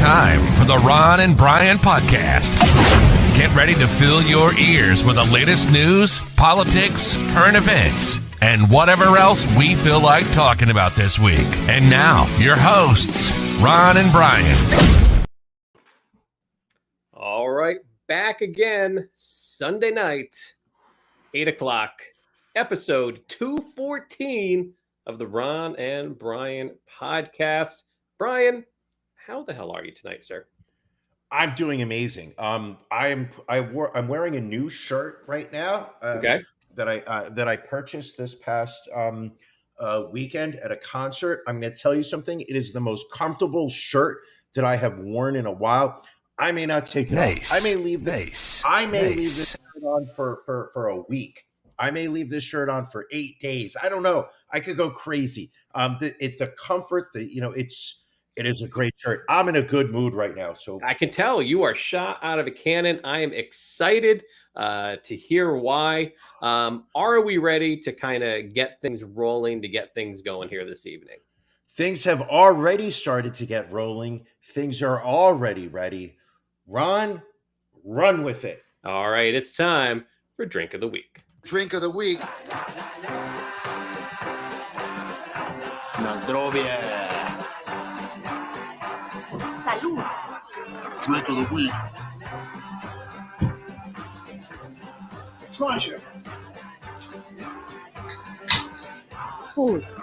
time for the Ron and Brian podcast. Get ready to fill your ears with the latest news, politics, current events, and whatever else we feel like talking about this week. And now, your hosts, Ron and Brian. All right, back again, Sunday night, 8 o'clock, episode 214 of the Ron and Brian podcast. Brian, how the hell are you tonight, sir? I'm doing amazing. I'm wearing a new shirt right now. That I purchased this past weekend at a concert. I'm going to tell you something. It is the most comfortable shirt that I have worn in a while. I may not take it off. I may leave this. Leave this shirt on for a week. I may leave this shirt on for 8 days. I don't know. I could go crazy. The comfort, it is a great shirt. I'm in a good mood right now. So I can tell you are shot out of a cannon. I am excited to hear why. Are we ready to kind of get things rolling, to get things going here this evening? Things have already started to get rolling. Things are already ready. Ron, run with it. All right, it's time for Drink of the Week. Drink of the week. Na zdrowie. Salud. Drink of the week. Pleasure. Who's?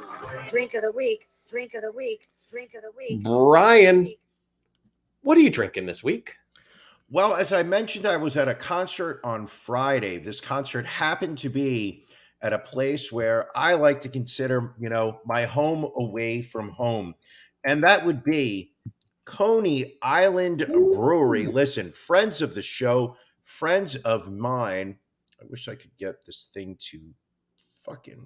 Drink of the week. Drink of the week. Drink of the week. Brian, what are you drinking this week? Well, as I mentioned, I was at a concert on Friday. This concert happened to be at a place where I like to consider, my home away from home. And that would be Coney Island Brewery. Listen, friends of the show, friends of mine. I wish I could get this thing to fucking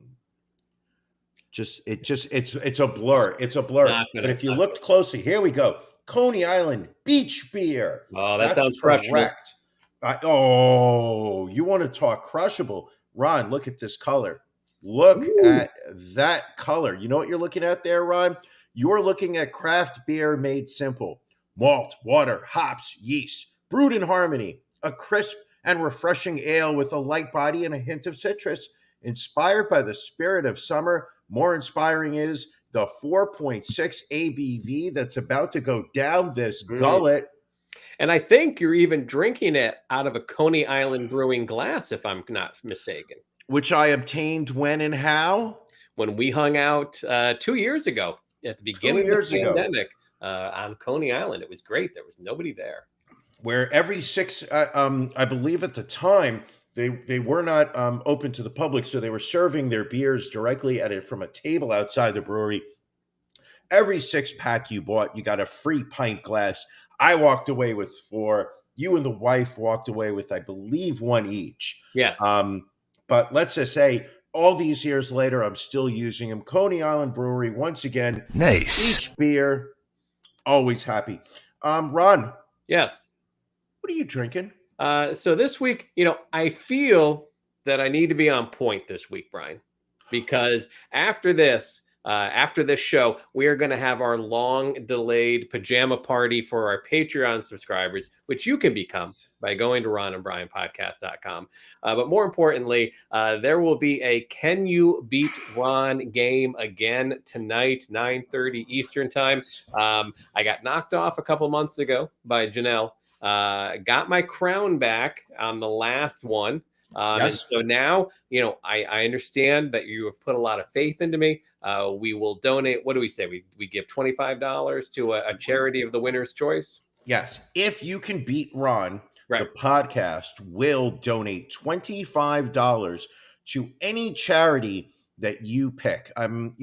it's a blur. It's a blur. But if you looked closely, here we go. Coney Island Beach Beer. Oh, that sounds correct. You want to talk crushable? Ron, look at this color. Look at that color. You know what you're looking at there, Ron? You're looking at craft beer made simple. Malt, water, hops, yeast, brewed in harmony. A crisp and refreshing ale with a light body and a hint of citrus. Inspired by the spirit of summer, more inspiring is the 4.6 ABV that's about to go down this gullet. And I think you're even drinking it out of a Coney Island Brewing glass, if I'm not mistaken. Which I obtained when and how? When we hung out 2 years ago at the beginning of the pandemic on Coney Island. It was great. There was nobody there. Where every six, I believe at the time, they were not open to the public, so they were serving their beers directly at it from a table outside the brewery. Every 6-pack you bought, you got a free pint glass. I walked away with 4. You and the wife walked away with, I believe, 1 each. Yes. But let's just say, all these years later, I'm still using them. Coney Island Brewery, once again. Nice. Each beer, always happy. Ron. Yes. What are you drinking? So this week, I feel that I need to be on point this week, Brian, because after this show, we are going to have our long delayed pajama party for our Patreon subscribers, which you can become by going to ronandbrianpodcast.com. But more importantly, there will be a Can You Beat Ron game again tonight, 9:30 Eastern time. I got knocked off a couple months ago by Janelle. Got my crown back on the last one. And so now, I understand that you have put a lot of faith into me. We will donate. What do we say? We give $25 to a charity of the winner's choice. Yes. If you can beat Ron, right, the podcast will donate $25 to any charity that you pick. And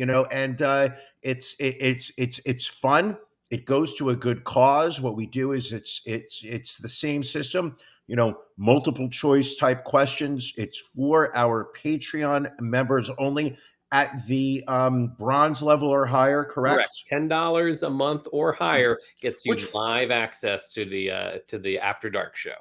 it's fun. It goes to a good cause. What we do is it's the same system, multiple choice type questions. It's for our Patreon members only at the bronze level or higher, correct? $10 a month or higher gets you live access to the After Dark show.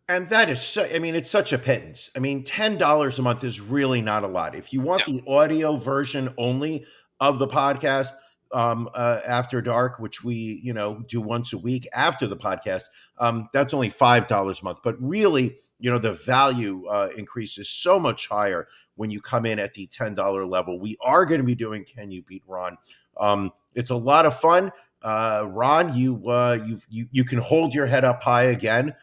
And that is, it's such a pittance. $10 a month is really not a lot. If you want the audio version only of the podcast, after dark, which we do once a week after the podcast, that's only $5 a month. But really, the value increase is so much higher when you come in at the $10 level. We are going to be doing Can You Beat Ron? It's a lot of fun. Ron, you can hold your head up high again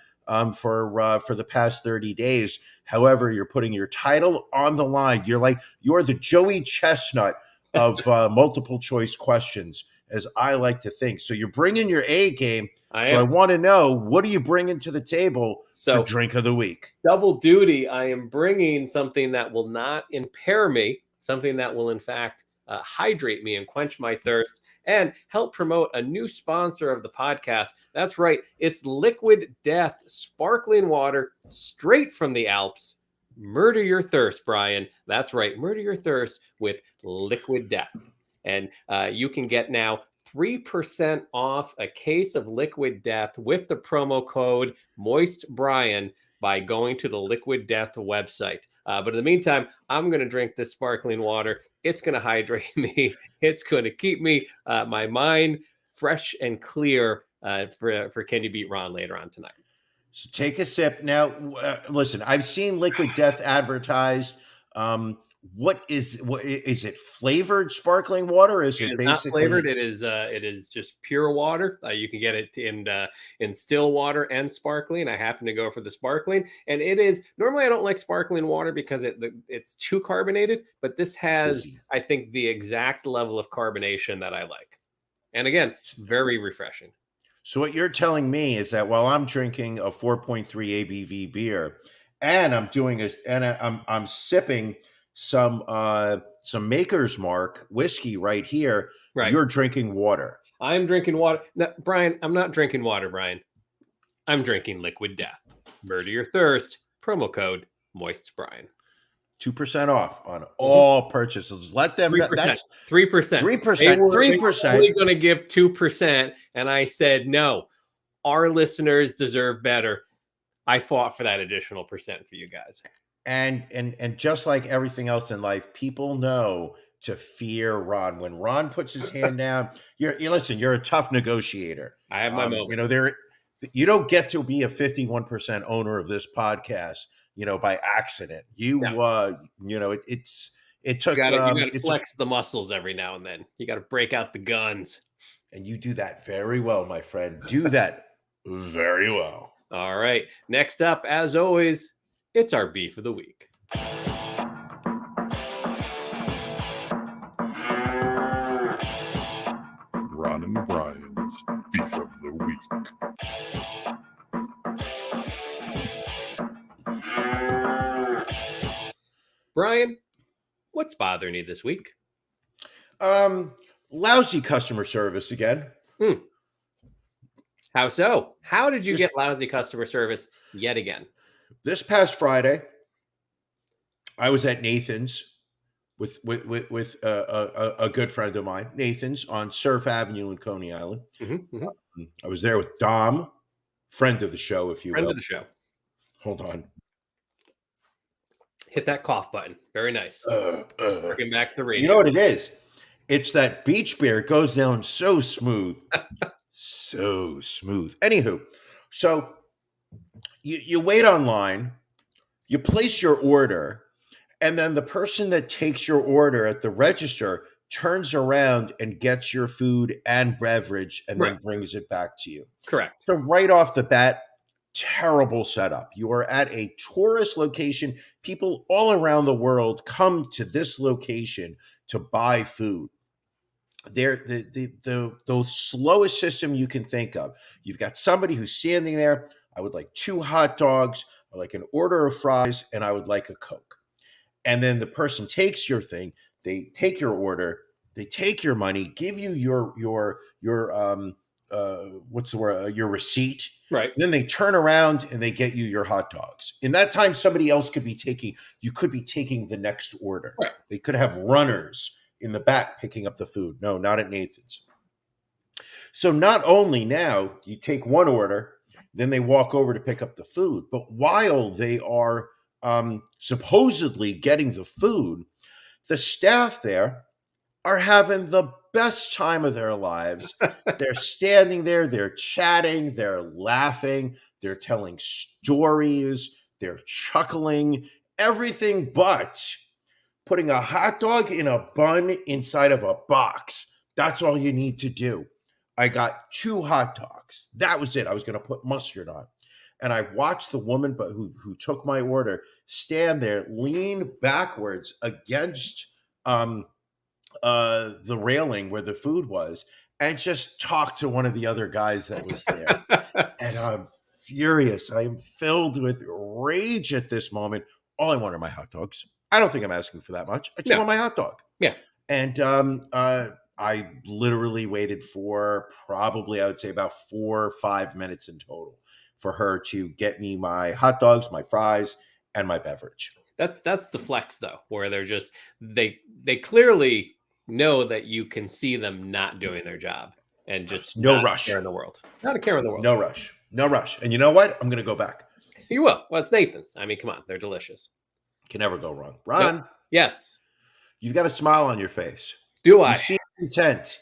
for the past 30 days. However, you're putting your title on the line. You're the Joey Chestnut of multiple choice questions, as I like to think. So you're bringing your A game. I want to know, what are you bringing to the table for Drink of the Week? Double duty. I am bringing something that will not impair me, something that will, in fact, hydrate me and quench my thirst, and help promote a new sponsor of the podcast. That's right. It's Liquid Death sparkling water straight from the Alps. Murder your thirst, Brian. That's right. Murder your thirst with Liquid Death. And you can get now 3% off a case of Liquid Death with the promo code MoistBrian by going to the Liquid Death website. But in the meantime, I'm going to drink this sparkling water. It's going to hydrate me. It's going to keep me, my mind fresh and clear for Can You Beat Ron later on tonight. So take a sip. Now, listen, I've seen Liquid Death advertised. What is it? Flavored sparkling water? Is it basically not flavored? It is just pure water. You can get it in still water and sparkling. I happen to go for the sparkling, and it is normally I don't like sparkling water because it's too carbonated. But this has, I think, the exact level of carbonation that I like, and again, very refreshing. So what you're telling me is that while I'm drinking a 4.3 ABV beer, and I'm sipping some Maker's Mark whiskey right here, right, you're drinking water. I'm drinking water. No, Brian, I'm not drinking water, Brian. I'm drinking Liquid Death. Murder your thirst. Promo code MoistBrian. 2% off on all purchases. Let them. 3%. That's 3%. 3%. 3%. They're only going to give 2%, and I said no. Our listeners deserve better. I fought for that additional percent for you guys. And just like everything else in life, people know to fear Ron. When Ron puts his hand down, you're a tough negotiator. I have my moments. You don't get to be a 51% owner of this podcast, by accident. It took. You gotta flex the muscles every now and then. You got to break out the guns. And you do that very well, my friend. Do that very well. All right. Next up, as always, it's our beef of the week. Ron and Brian's beef of the week. Brian, what's bothering you this week? Lousy customer service again. How so? How did you get lousy customer service yet again? This past Friday, I was at Nathan's with a good friend of mine, Nathan's on Surf Avenue in Coney Island. Mm-hmm. I was there with Dom, friend of the show, if you will. Friend of the show. Hold on. Hit that cough button. Very nice. Working back the radio. You know what it is? It's that beach beer. It goes down so smooth. So smooth. Anywho, so you wait online, you place your order, and then the person that takes your order at the register turns around and gets your food and beverage and then brings it back to you. Correct. So right off the bat, terrible setup. You are at a tourist location. People all around the world come to this location to buy food. They're the slowest system you can think of. You've got somebody who's standing there. I would like 2 hot dogs, I would like an order of fries, and I would like a Coke. And then the person takes your thing, they take your order, they take your money, give you your what's the word? Your receipt. Right. And then they turn around and they get you your hot dogs. In that time, somebody else could be taking the next order. Right. They could have runners in the back picking up the food. No, not at Nathan's. So not only now you take one order, then they walk over to pick up the food, but while they are supposedly getting the food, the staff there are having the best time of their lives. They're standing there, they're chatting, they're laughing, they're telling stories, they're chuckling, everything but putting a hot dog in a bun inside of a box. That's all you need to do. I got 2 hot dogs. That was it. I was going to put mustard on. And I watched the woman who took my order stand there, lean backwards against the railing where the food was, and just talk to one of the other guys that was there. And I'm furious. I'm filled with rage at this moment. All I want are my hot dogs. I don't think I'm asking for that much. I just want my hot dog. Yeah. And I literally waited for probably, I would say, about 4 or 5 minutes in total for her to get me my hot dogs, my fries, and my beverage. That's the flex though, where they're just they clearly know that you can see them not doing their job and just no rush care in the world. Not a care in the world. No rush. No rush. And you know what? I'm going to go back. You will. Well, it's Nathan's. I mean, come on, they're delicious. Can never go wrong. Ron, Yep. Yes. You've got a smile on your face. Do I? You seem content.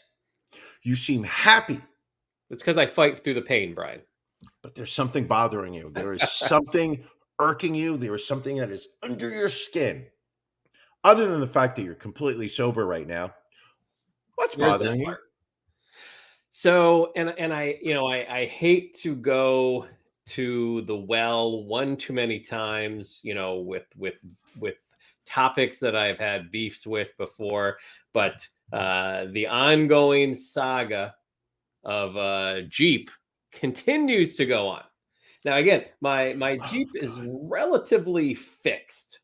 You seem happy. It's because I fight through the pain, Brian. But there's something bothering you. There is something irking you. There is something that is under your skin. Other than the fact that you're completely sober right now, what's bothering you? So, and I hate to go to the well one too many times, with topics that I've had beefs with before, but the ongoing saga of Jeep continues to go on. Now, again, my Jeep is relatively fixed,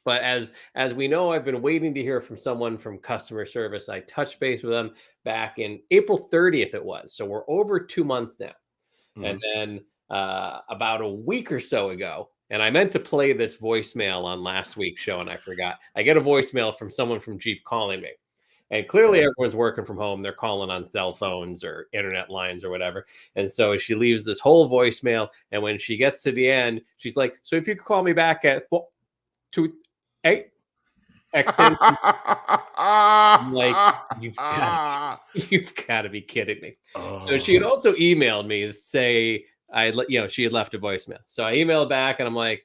but as we know, I've been waiting to hear from someone from customer service. I touched base with them back in April 30th. It was, so we're over 2 months now, and then about a week or so ago, and I meant to play this voicemail on last week's show, and I forgot. I get a voicemail from someone from Jeep calling me. And clearly everyone's working from home. They're calling on cell phones or internet lines or whatever. And so she leaves this whole voicemail. And when she gets to the end, she's like, so if you could call me back at 28 extension. I'm like, you've got to be kidding me. So she had also emailed me to say she had left a voicemail. So I emailed back and I'm like,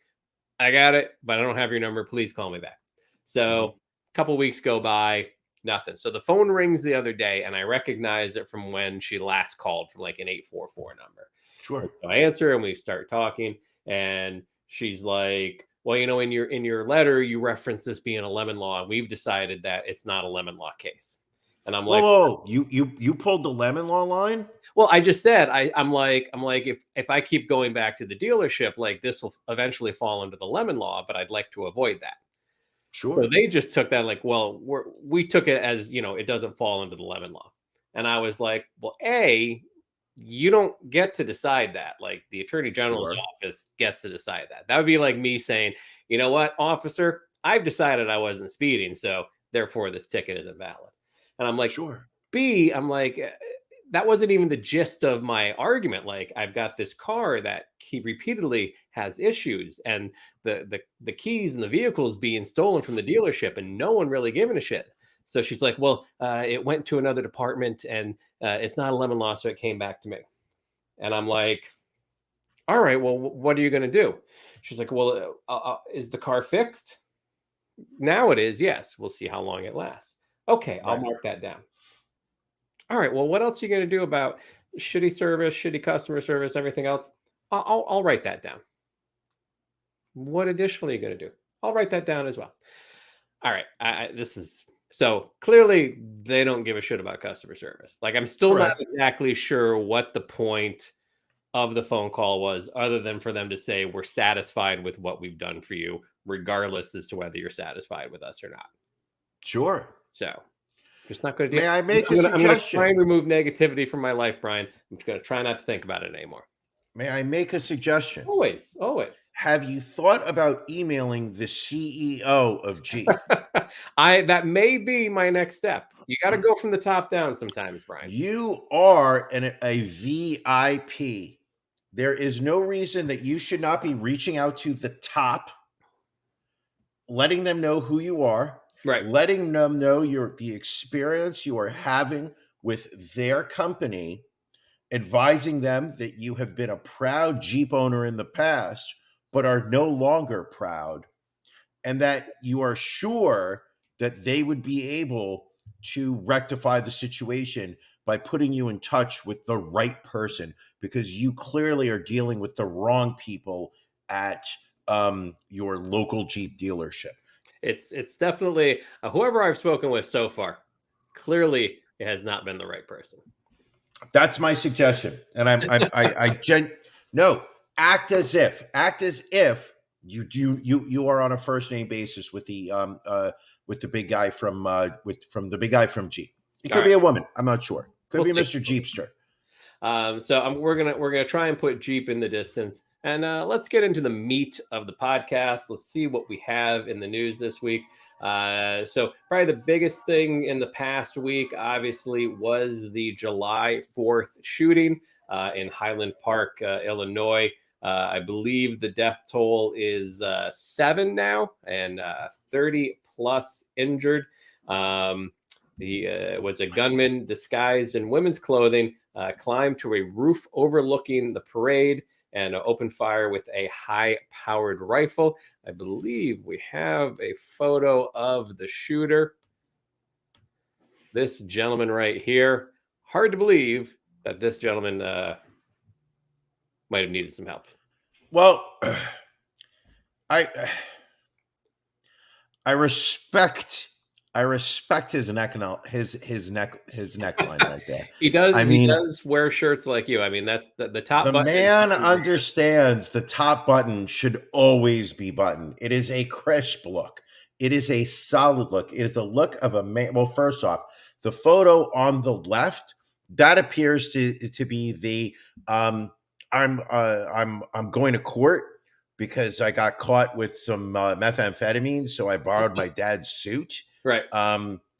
I got it, but I don't have your number. Please call me back. So a couple weeks go by. Nothing. So the phone rings the other day and I recognize it from when she last called from like an 844 number. Sure. So I answer and we start talking and she's like, well, in your letter, you referenced this being a lemon law. And we've decided that it's not a lemon law case. And I'm like, whoa, you pulled the lemon law line? Well, I just said, I'm like, if I keep going back to the dealership, like this will eventually fall under the lemon law, but I'd like to avoid that. Sure. So they just took that like, well, we took it as, it doesn't fall under the lemon law. And I was like, well, you don't get to decide that. Like the attorney general's office gets to decide that. That would be like me saying, you know what, officer, I've decided I wasn't speeding. So therefore this ticket isn't valid. And I'm like, sure. B, I'm like, that wasn't even the gist of my argument. Like I've got this car that he repeatedly has issues and the keys and the vehicles being stolen from the dealership and no one really giving a shit. So she's like, well, it went to another department and it's not a lemon law. So it came back to me. And I'm like, all right, well, what are you going to do? She's like, well, is the car fixed? Now it is. Yes. We'll see how long it lasts. Okay. I'll mark that down. All right. Well, what else are you going to do about shitty service, shitty customer service, everything else? I'll write that down. What additionally are you going to do? I'll write that down as well. All right. So clearly they don't give a shit about customer service. Like I'm still not exactly sure what the point of the phone call was, other than for them to say we're satisfied with what we've done for you, regardless as to whether you're satisfied with us or not. Sure. So. Just not going to do. May I make a suggestion? I'm going to try and remove negativity from my life, Brian. I'm just going to try not to think about it anymore. May I make a suggestion? Always. Have you thought about emailing the CEO of Jeep? That may be my next step. You got to go from the top down sometimes, Brian. You are a VIP. There is no reason that you should not be reaching out to the top, letting them know who you are. Right. letting them know the experience you are having with their company, advising them that you have been a proud Jeep owner in the past, but are no longer proud, and that you are sure that they would be able to rectify the situation by putting you in touch with the right person, because you clearly are dealing with the wrong people at your local Jeep dealership. It's definitely whoever I've spoken with so far. Clearly, it has not been the right person. That's my suggestion, and no, act as if you are on a first name basis with the big guy from from the big guy from Jeep. It could be a woman. I'm not sure. Could be Mr. Jeepster. So we're gonna try and put Jeep in the distance, and let's get into the meat of the podcast. Let's see what we have in the news this week. So probably the biggest thing in the past week, obviously, was the July 4th shooting in Highland Park, Illinois. I believe the death toll is 7 now, and 30 plus injured. He was a gunman disguised in women's clothing, climbed to a roof overlooking the parade, and opened fire with a high-powered rifle. I believe we have a photo of the shooter. This gentleman right here. Hard to believe that this gentleman might have needed some help. Well, I respect his neckline right there. He does. He does wear shirts like you. I mean, that's the top. The button man understands the top button should always be buttoned. It is a crisp look. It is a solid look. It is a look of a man. Well, first off, the photo on the left, that appears to be the I'm going to court because I got caught with some methamphetamine, so I borrowed my dad's suit. Right.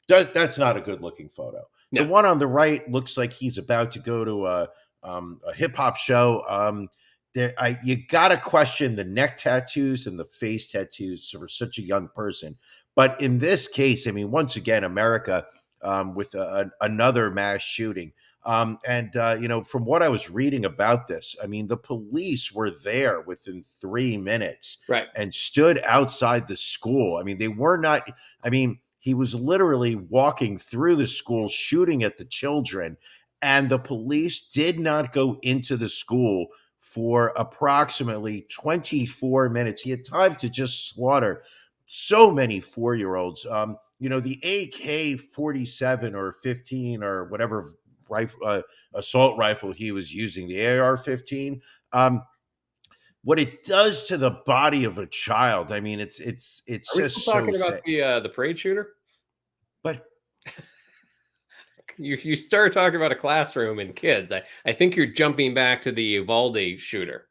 That's not a good looking photo. No. The one on the right looks like he's about to go to a hip hop show. You gotta question the neck tattoos and the face tattoos for such a young person. But in this case, I mean, once again, America with another mass shooting. From what I was reading about this, I mean, the police were there within 3 minutes, right, and stood outside the school. I mean, they were not. I mean, he was literally walking through the school, shooting at the children, and the police did not go into the school for approximately 24 minutes. He had time to just slaughter so many 4-year-olds. The AK-47 or 15 or whatever assault rifle he was using, the AR-15, what it does to the body of a child. I mean, it's Are we just talking so about sick. the parade shooter? But you start talking about a classroom and kids. I think you're jumping back to the Uvalde shooter.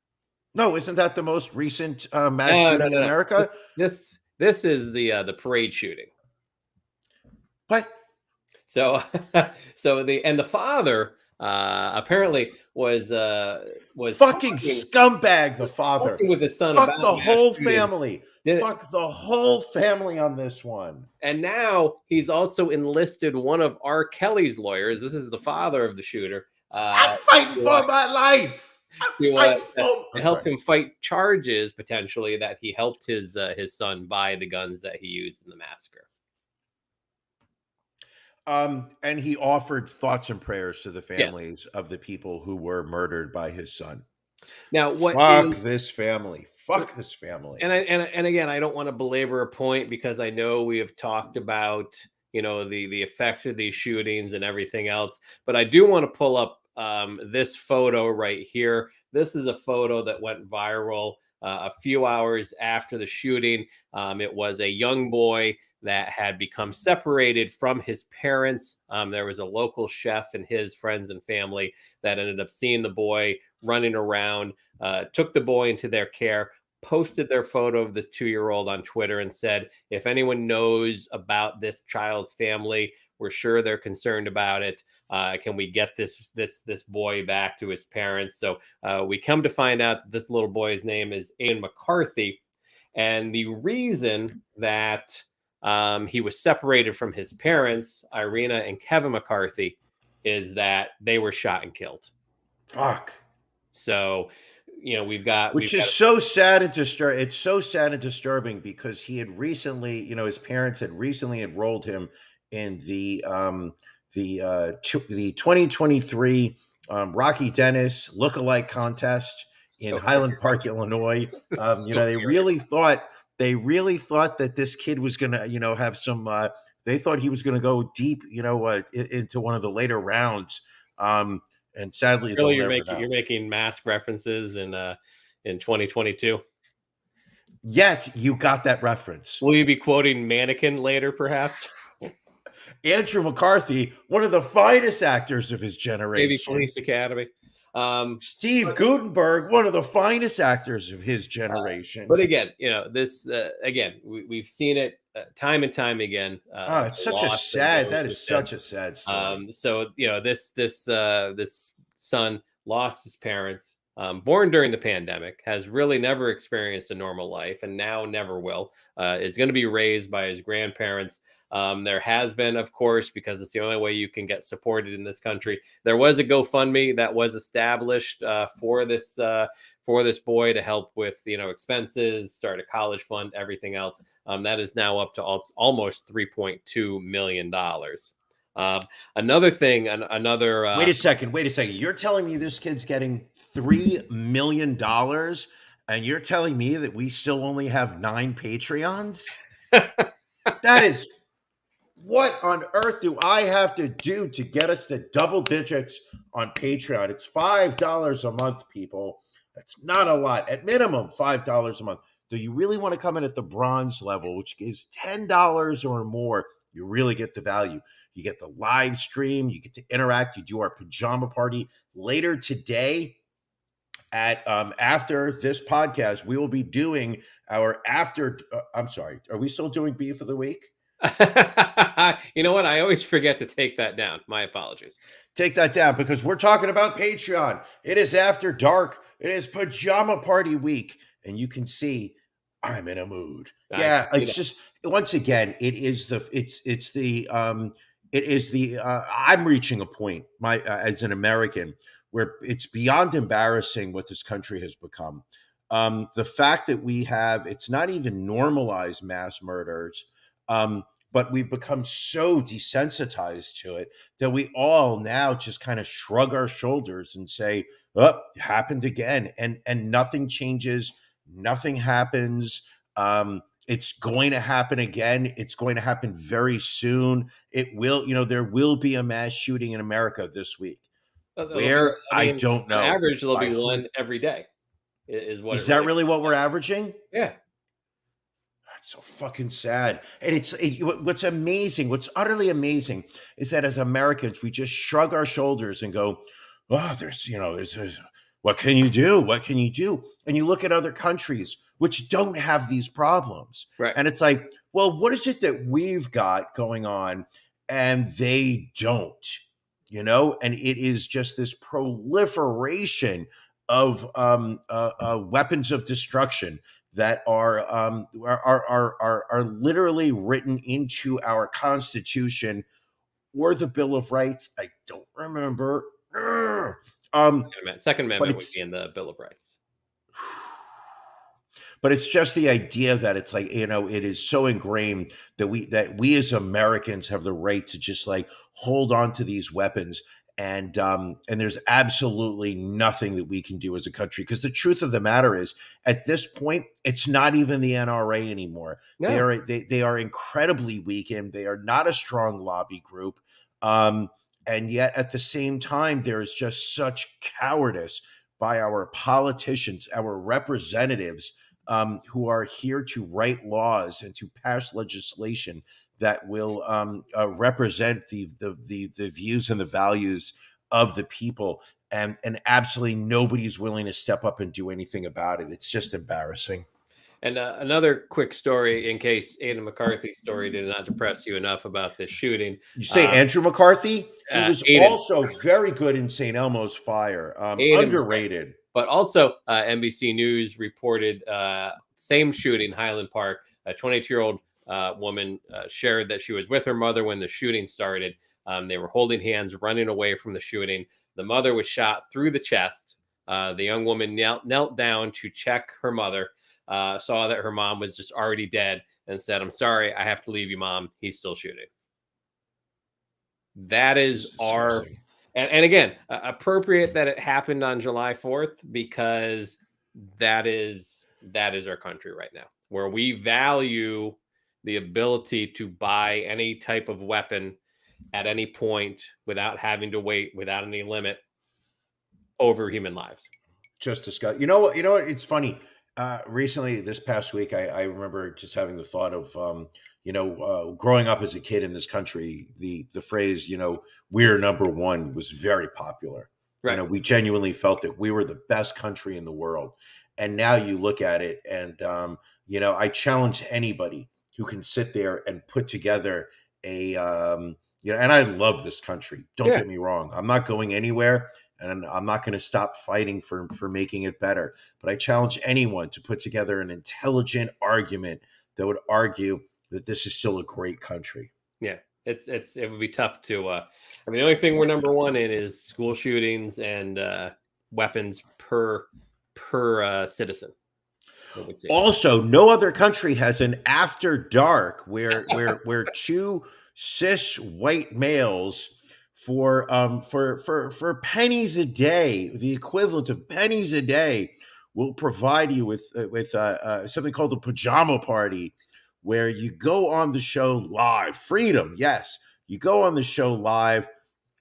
No, isn't that the most recent mass shooting in America? This is the parade shooting. What? So the father apparently was fucking scumbag. The father with his son. Fuck the whole family. Fuck the whole family on this one. And now he's also enlisted one of R. Kelly's lawyers. This is the father of the shooter. I'm fighting for my life. To help him fight charges potentially that he helped his son buy the guns that he used in the massacre. And he offered thoughts and prayers to the families of the people who were murdered by his son. Now, fuck this family. Fuck this family. And again, I don't want to belabor a point because I know we have talked about the effects of these shootings and everything else, but I do want to pull up this photo right here. This is a photo that went viral a few hours after the shooting. It was a young boy that had become separated from his parents. There was a local chef and his friends and family that ended up seeing the boy running around, took the boy into their care, posted their photo of this 2-year-old on Twitter and said, if anyone knows about this child's family, we're sure they're concerned about it. Can we get this boy back to his parents? So we come to find out that this little boy's name is Ian McCarthy. And the reason that he was separated from his parents, Irina and Kevin McCarthy, is that they were shot and killed. Fuck. So, we've got so sad and disturbing. It's so sad and disturbing because he had recently, his parents had recently enrolled him in the 2023 Rocky Dennis lookalike contest in Highland Park, Illinois. They really thought that this kid was going to, have some. They thought he was going to go deep, into one of the later rounds. And sadly, really, you're making mask references in 2022. Yet you got that reference. Will you be quoting Mannequin later, perhaps? Andrew McCarthy, one of the finest actors of his generation. Maybe Police Academy. Steve Guttenberg, one of the finest actors of his generation. But again, this we've seen it time and time again. It's such a sad. That is such a sad story. So this son lost his parents, born during the pandemic, has really never experienced a normal life, and now never will. Is going to be raised by his grandparents. There has been, of course, because it's the only way you can get supported in this country. There was a GoFundMe that was established for this boy to help with expenses, start a college fund, everything else. That is now up to almost $3.2 million. Another thing, another. Wait a second. You're telling me this kid's getting $3 million, and you're telling me that we still only have 9 Patreons? That is. What on earth do I have to do to get us to double digits on Patreon? It's $5 a month, people. That's not a lot. At minimum, $5 a month. Do you really want to come in at the bronze level, which is $10 or more? You really get the value. You get the live stream. You get to interact. You do our pajama party later today. At after this podcast, we will be doing our after. I'm sorry. Are we still doing Beef of the Week? You know what? I always forget to take that down. My apologies. Take that down because we're talking about Patreon. It is after dark. It is pajama party week, and you can see I'm in a mood. It's just once again, I'm reaching a point as an American where it's beyond embarrassing what this country has become. The fact that it's not even normalized mass murders. But we've become so desensitized to it that we all now just kind of shrug our shoulders and say, "Oh, it happened again," and nothing changes, nothing happens. It's going to happen again. It's going to happen very soon. It will, there will be a mass shooting in America this week. I don't know. On average, there'll be one every day. Is that really what we're averaging? Yeah. It's so fucking sad. And what's amazing, what's utterly amazing is that as Americans, we just shrug our shoulders and go, oh, there's what can you do? What can you do? And you look at other countries which don't have these problems. Right. And it's like, well, what is it that we've got going on and they don't? And it is just this proliferation of weapons of destruction that are literally written into our Constitution or the Bill of Rights. I don't remember. Second Amendment would be in the Bill of Rights. But it's just the idea that it's like, it is so ingrained that we as Americans have the right to just like hold on to these weapons. And there's absolutely nothing that we can do as a country, because the truth of the matter is, at this point, it's not even the NRA anymore. No. They are incredibly weakened. They are not a strong lobby group, and yet at the same time, there is just such cowardice by our politicians, our representatives, who are here to write laws and to pass legislation that will represent the views and the values of the people, and absolutely nobody's willing to step up and do anything about it. It's just embarrassing. And another quick story, in case Andrew McCarthy's story did not depress you enough about this shooting. You say Andrew McCarthy? He was also very good in St. Elmo's Fire. Underrated. But also, NBC News reported same shooting, Highland Park, a 22-year-old woman shared that she was with her mother when the shooting started. They were holding hands, running away from the shooting. The mother was shot through the chest. The young woman knelt down to check her mother, saw that her mom was just already dead, and said, "I'm sorry, I have to leave you, Mom. He's still shooting." That is our, and again, appropriate that it happened on July 4th, because that is our country right now, where we value the ability to buy any type of weapon at any point without having to wait, without any limit, over human lives. Just discuss. You know what? It's funny. Recently, this past week, I remember just having the thought of, growing up as a kid in this country, the phrase, "we're number one" was very popular. Right. We genuinely felt that we were the best country in the world. And now you look at it, and I challenge anybody who can sit there and put together a, and I love this country. Don't get me wrong. I'm not going anywhere. And I'm not going to stop fighting for making it better. But I challenge anyone to put together an intelligent argument that would argue that this is still a great country. Yeah, it would be tough to. The only thing we're number one in is school shootings and weapons per citizen. Also, no other country has an after dark where two cis white males for pennies a day, the equivalent of pennies a day, will provide you with something called the pajama party, where you go on the show live. Freedom, yes, you go on the show live,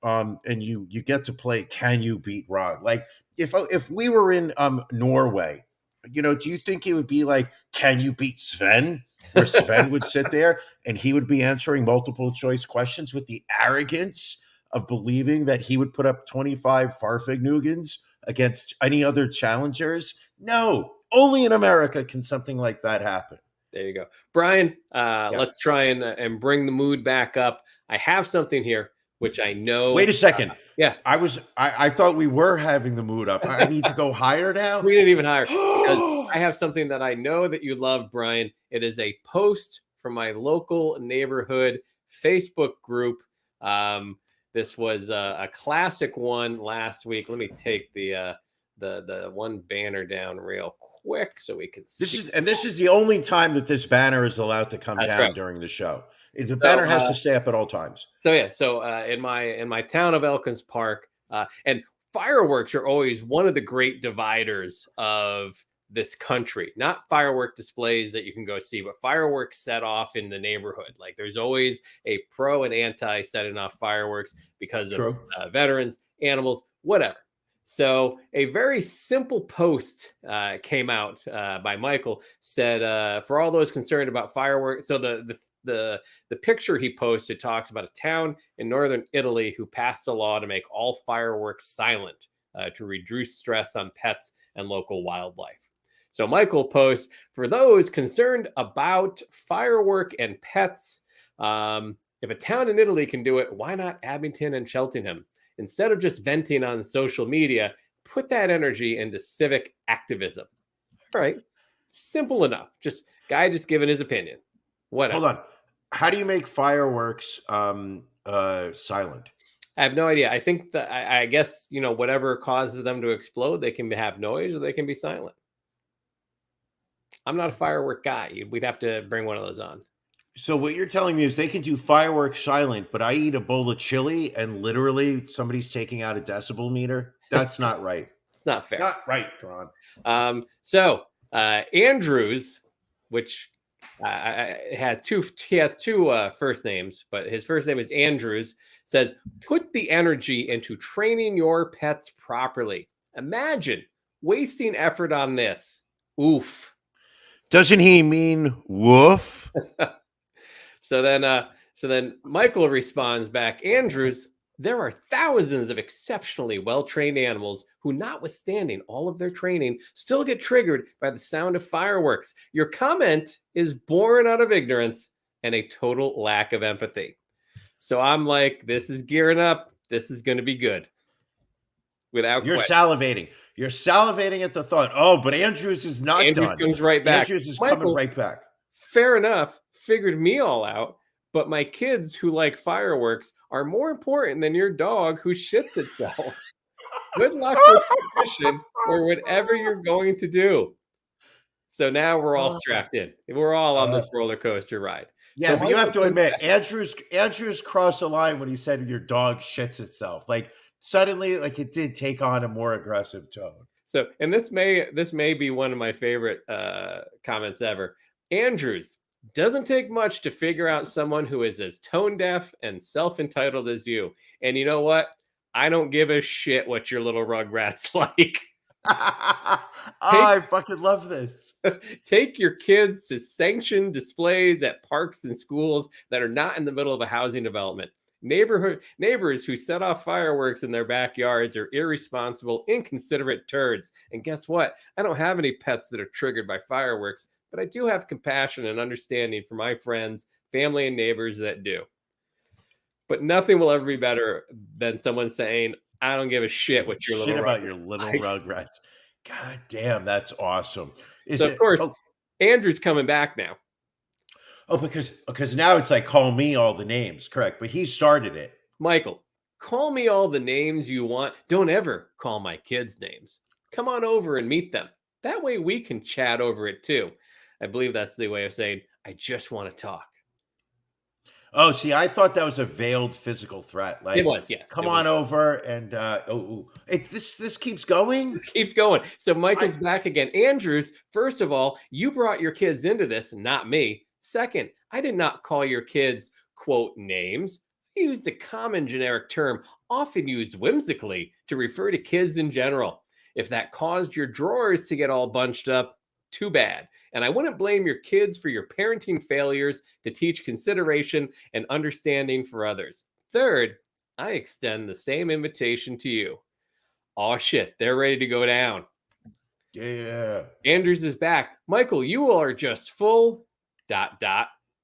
and you get to play Can You Beat Ron? Like if we were in Norway, do you think it would be like Can You Beat Sven? Where Sven would sit there and he would be answering multiple choice questions with the arrogance of believing that he would put up 25 Farfignugens against any other challengers? No, only in America can something like that happen. There you go. Brian, let's try and bring the mood back up. I have something here, which I know. Wait a second. Yeah. I thought we were having the mood up. I need to go higher now? We didn't even higher. Because I have something that I know that you love, Brian. It is a post from my local neighborhood Facebook group. This was a classic one last week. Let me take the one banner down real quick so we can see. This is the only time that this banner is allowed to come down during the show. The banner has to stay up at all times. So in my town of Elkins Park, and fireworks are always one of the great dividers of this country. Not firework displays that you can go see, but fireworks set off in the neighborhood. Like there's always a pro and anti setting off fireworks because of veterans, animals, whatever. So a very simple post came out by Michael, said for all those concerned about fireworks. So the picture he posted talks about a town in northern Italy who passed a law to make all fireworks silent to reduce stress on pets and local wildlife. So Michael posts, for those concerned about firework and pets, if a town in Italy can do it, why not Abington and Cheltenham? Instead of just venting on social media, put that energy into civic activism. All right. Simple enough. Just giving his opinion. Whatever. Hold on. How do you make fireworks silent? I have no idea. I think that I guess, whatever causes them to explode, they can have noise or they can be silent. I'm not a firework guy. We'd have to bring one of those on. So what you're telling me is they can do fireworks silent, but I eat a bowl of chili and literally somebody's taking out a decibel meter? That's not right. It's not fair. Not right, Ron. So Andrews, which he has two first names, but his first name is Andrews, says, put the energy into training your pets properly. Imagine wasting effort on this. Oof. Doesn't he mean woof? So then Michael responds back, Andrews, there are thousands of exceptionally well-trained animals who, notwithstanding all of their training, still get triggered by the sound of fireworks. Your comment is born out of ignorance and a total lack of empathy. So I'm like, this is gearing up. This is going to be good. Without You're question. salivating. You're salivating at the thought. Oh, but Andrews is not Andrews done. comes right back. Andrews is Michael, coming right back. Fair enough. figured me all out, but my kids who like fireworks are more important than your dog who shits itself. Good luck with the mission or whatever you're going to do. So now we're all strapped in. We're all on this roller coaster ride. Yeah, So but you have to Michael admit, Andrews crossed the line when he said your dog shits itself. Like suddenly, like it did take on a more aggressive tone. So, and this may be one of my favorite comments ever. Andrews, doesn't take much to figure out someone who is as tone deaf and self-entitled as you. And you know what? I don't give a shit what your little rugrats like. I fucking love this. Take your kids to sanctioned displays at parks and schools that are not in the middle of a housing development. Neighbors who set off fireworks in their backyards are irresponsible, inconsiderate turds. And guess what? I don't have any pets that are triggered by fireworks, but I do have compassion and understanding for my friends, family, and neighbors that do. But nothing will ever be better than someone saying, I don't give a shit what your little about your little rugrats. God damn, that's awesome. Of course, Andrew's coming back now. Oh, because now it's like call me all the names, correct? But he started it. Michael, call me all the names you want. Don't ever call my kids names. Come on over and meet them. That way we can chat over it too. I believe that's the way of saying, I just want to talk. Oh, see, I thought that was a veiled physical threat. Like it was, yes. Come on over and this keeps going. This keeps going. So Michael's back again. Andrews, first of all, you brought your kids into this, not me. Second, I did not call your kids, quote, names. I used a common generic term, often used whimsically, to refer to kids in general. If that caused your drawers to get all bunched up, too bad. And I wouldn't blame your kids for your parenting failures to teach consideration and understanding for others. Third, I extend the same invitation to you. Oh shit, they're ready to go down. Yeah. Andrews is back. Michael, you are just full ...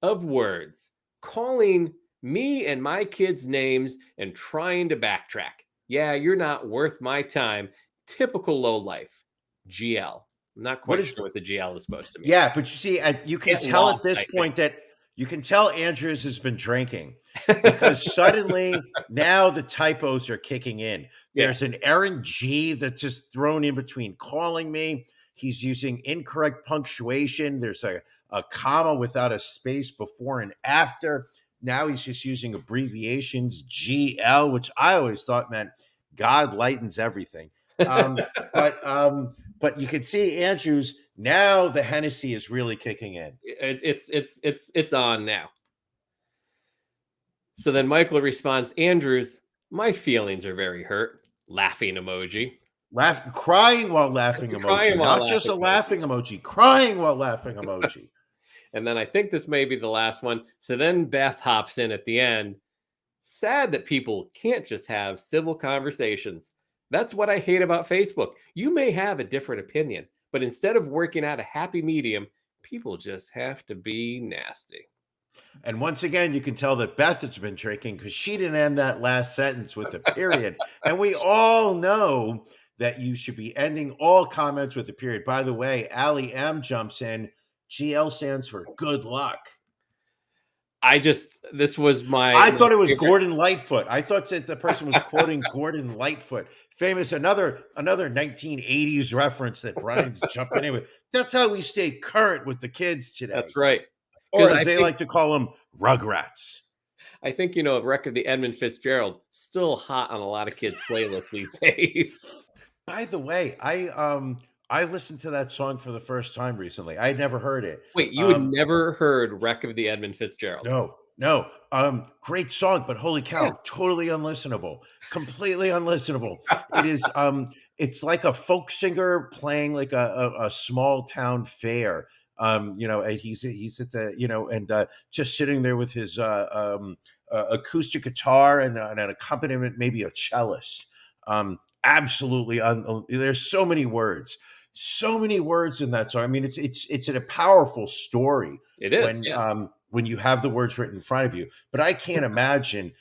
of words, calling me and my kids names and trying to backtrack. Yeah, you're not worth my time. Typical low life. GL. I'm not quite sure what the GL is supposed to mean. Yeah, but you see, you can tell at this point that you can tell Andrews has been drinking because suddenly now the typos are kicking in. There's an Aaron G that's just thrown in between calling me. He's using incorrect punctuation. There's a comma without a space before and after. Now he's just using abbreviations, GL, which I always thought meant God lightens everything. But you can see Andrews now. The Hennessy is really kicking in. It's on now. So then Michael responds, Andrews, my feelings are very hurt. Laughing emoji. Crying while laughing emoji. Not just a laughing emoji. Crying while laughing emoji. And then I think this may be the last one. So then Beth hops in at the end. Sad that people can't just have civil conversations. That's what I hate about Facebook. You may have a different opinion, but instead of working out a happy medium, people just have to be nasty. And once again, you can tell that Beth has been drinking because she didn't end that last sentence with a period. And we all know that you should be ending all comments with a period. By the way, Allie M jumps in. GL stands for good luck. I thought it was Gordon Lightfoot. I thought that the person was quoting Gordon Lightfoot, famous, another 1980s reference that Brian's jumping in with. That's how we stay current with the kids today. That's right. Or as they like to call them, Rugrats. I think, Record the Edmund Fitzgerald, still hot on a lot of kids' playlists these days. By the way, I listened to that song for the first time recently. I had never heard it. Wait, you had never heard Wreck of the Edmund Fitzgerald? No. Great song, but holy cow, totally unlistenable. Completely unlistenable. It is it's like a folk singer playing like a small town fair. And he's at the, and just sitting there with his acoustic guitar and an accompaniment, maybe a cellist. Absolutely. There's so many words in that song. I mean, it's a powerful story. It is when you have the words written in front of you. But I can't imagine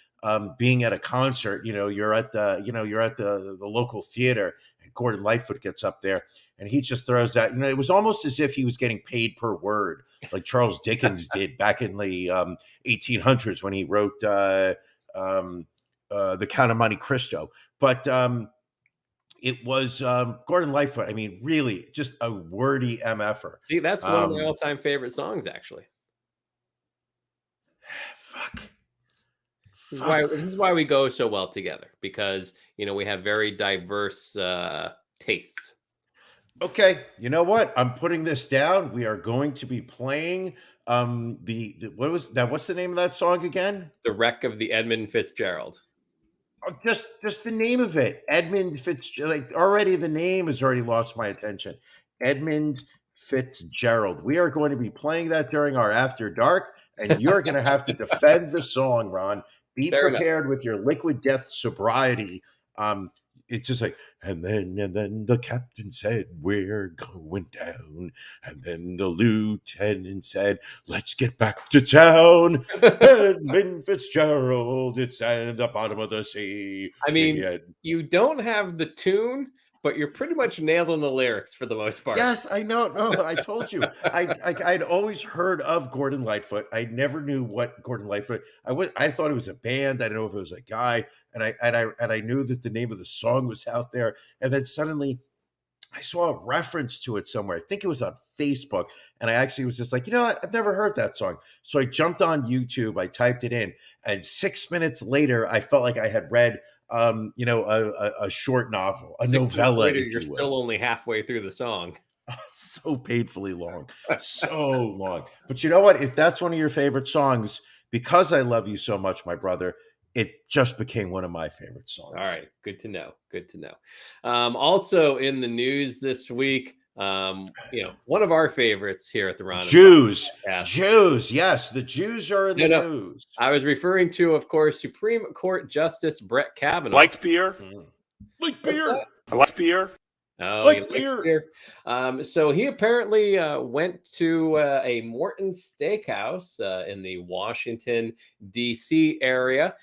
being at a concert. You're at the local theater And Gordon Lightfoot gets up there and he just throws out, it was almost as if he was getting paid per word, like Charles Dickens did back in the 1800s when he wrote The Count of Monte Cristo. But it was Gordon Lightfoot. I mean, really, just a wordy MFer. See, that's one of my all-time favorite songs, actually. Fuck. This is why we go so well together, because we have very diverse tastes. Okay, you know what? I'm putting this down. We are going to be playing what's the name of that song again? The Wreck of the Edmund Fitzgerald. Oh, just the name of it. Edmund Fitzgerald. Like, already the name has already lost my attention. Edmund Fitzgerald. We are going to be playing that during our After Dark, and you're going to have to defend the song, Ron. Be Fair prepared enough. with your liquid death sobriety. It's just like, and then the captain said, we're going down. And then the lieutenant said, let's get back to town. Edmund Fitzgerald, it's at the bottom of the sea. I mean, you don't have the tune, but you're pretty much nailing the lyrics for the most part. Yes, I know. No, I told you. I'd always heard of Gordon Lightfoot. I never knew what Gordon Lightfoot. I thought it was a band. I didn't know if it was a guy. And I knew that the name of the song was out there. And then suddenly I saw a reference to it somewhere. I think it was on Facebook. And I actually was just like, you know what? I've never heard that song. So I jumped on YouTube. I typed it in. And 6 minutes later, I felt like I had read a short novel, a novella. Later, you're still only halfway through the song. So painfully long, so long. But you know what? If that's one of your favorite songs, because I love you so much, my brother, it just became one of my favorite songs. All right. Good to know. Good to know. Also in the news this week, one of our favorites here at the Ron Jews. Yes, the Jews are in the news. I was referring to, of course, Supreme Court Justice Brett Kavanaugh. Liked beer? Like beer. I like beer. Oh, like he likes beer. So he apparently went to a Morton's Steakhouse in the Washington, D.C. area.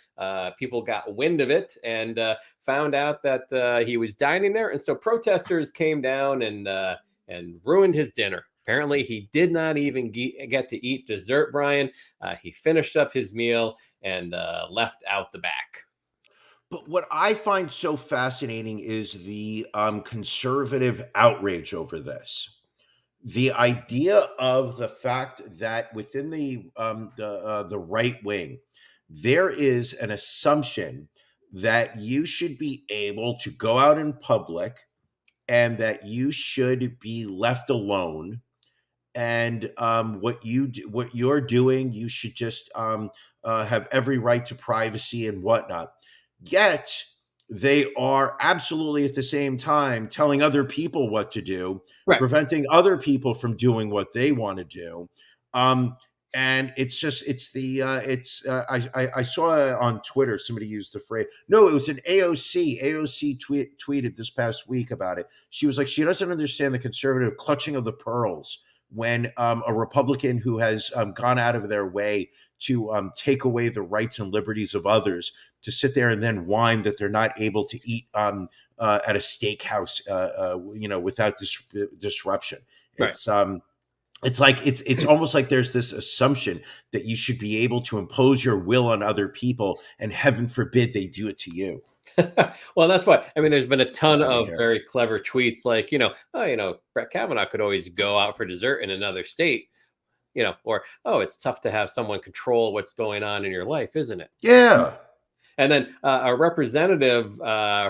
People got wind of it and found out that he was dining there. And so protesters came down and ruined his dinner. Apparently, he did not even get to eat dessert, Brian. He finished up his meal and left out the back. But what I find so fascinating is the conservative outrage over this. The idea of the fact that within the right wing, there is an assumption that you should be able to go out in public and that you should be left alone. And what you're doing, you should just have every right to privacy and whatnot. Yet they are absolutely at the same time telling other people what to do, right, preventing other people from doing what they want to do. And I saw on Twitter, somebody used the phrase, no, it was an AOC. AOC tweeted this past week about it. She was like, she doesn't understand the conservative clutching of the pearls when a Republican who has gone out of their way to take away the rights and liberties of others, to sit there and then whine that they're not able to eat at a steakhouse, without disruption. Right. It's almost like there's this assumption that you should be able to impose your will on other people, and heaven forbid they do it to you. Well, that's why. I mean, there's been a ton of very clever tweets like, Brett Kavanaugh could always go out for dessert in another state, or, it's tough to have someone control what's going on in your life, isn't it? Yeah. And then a representative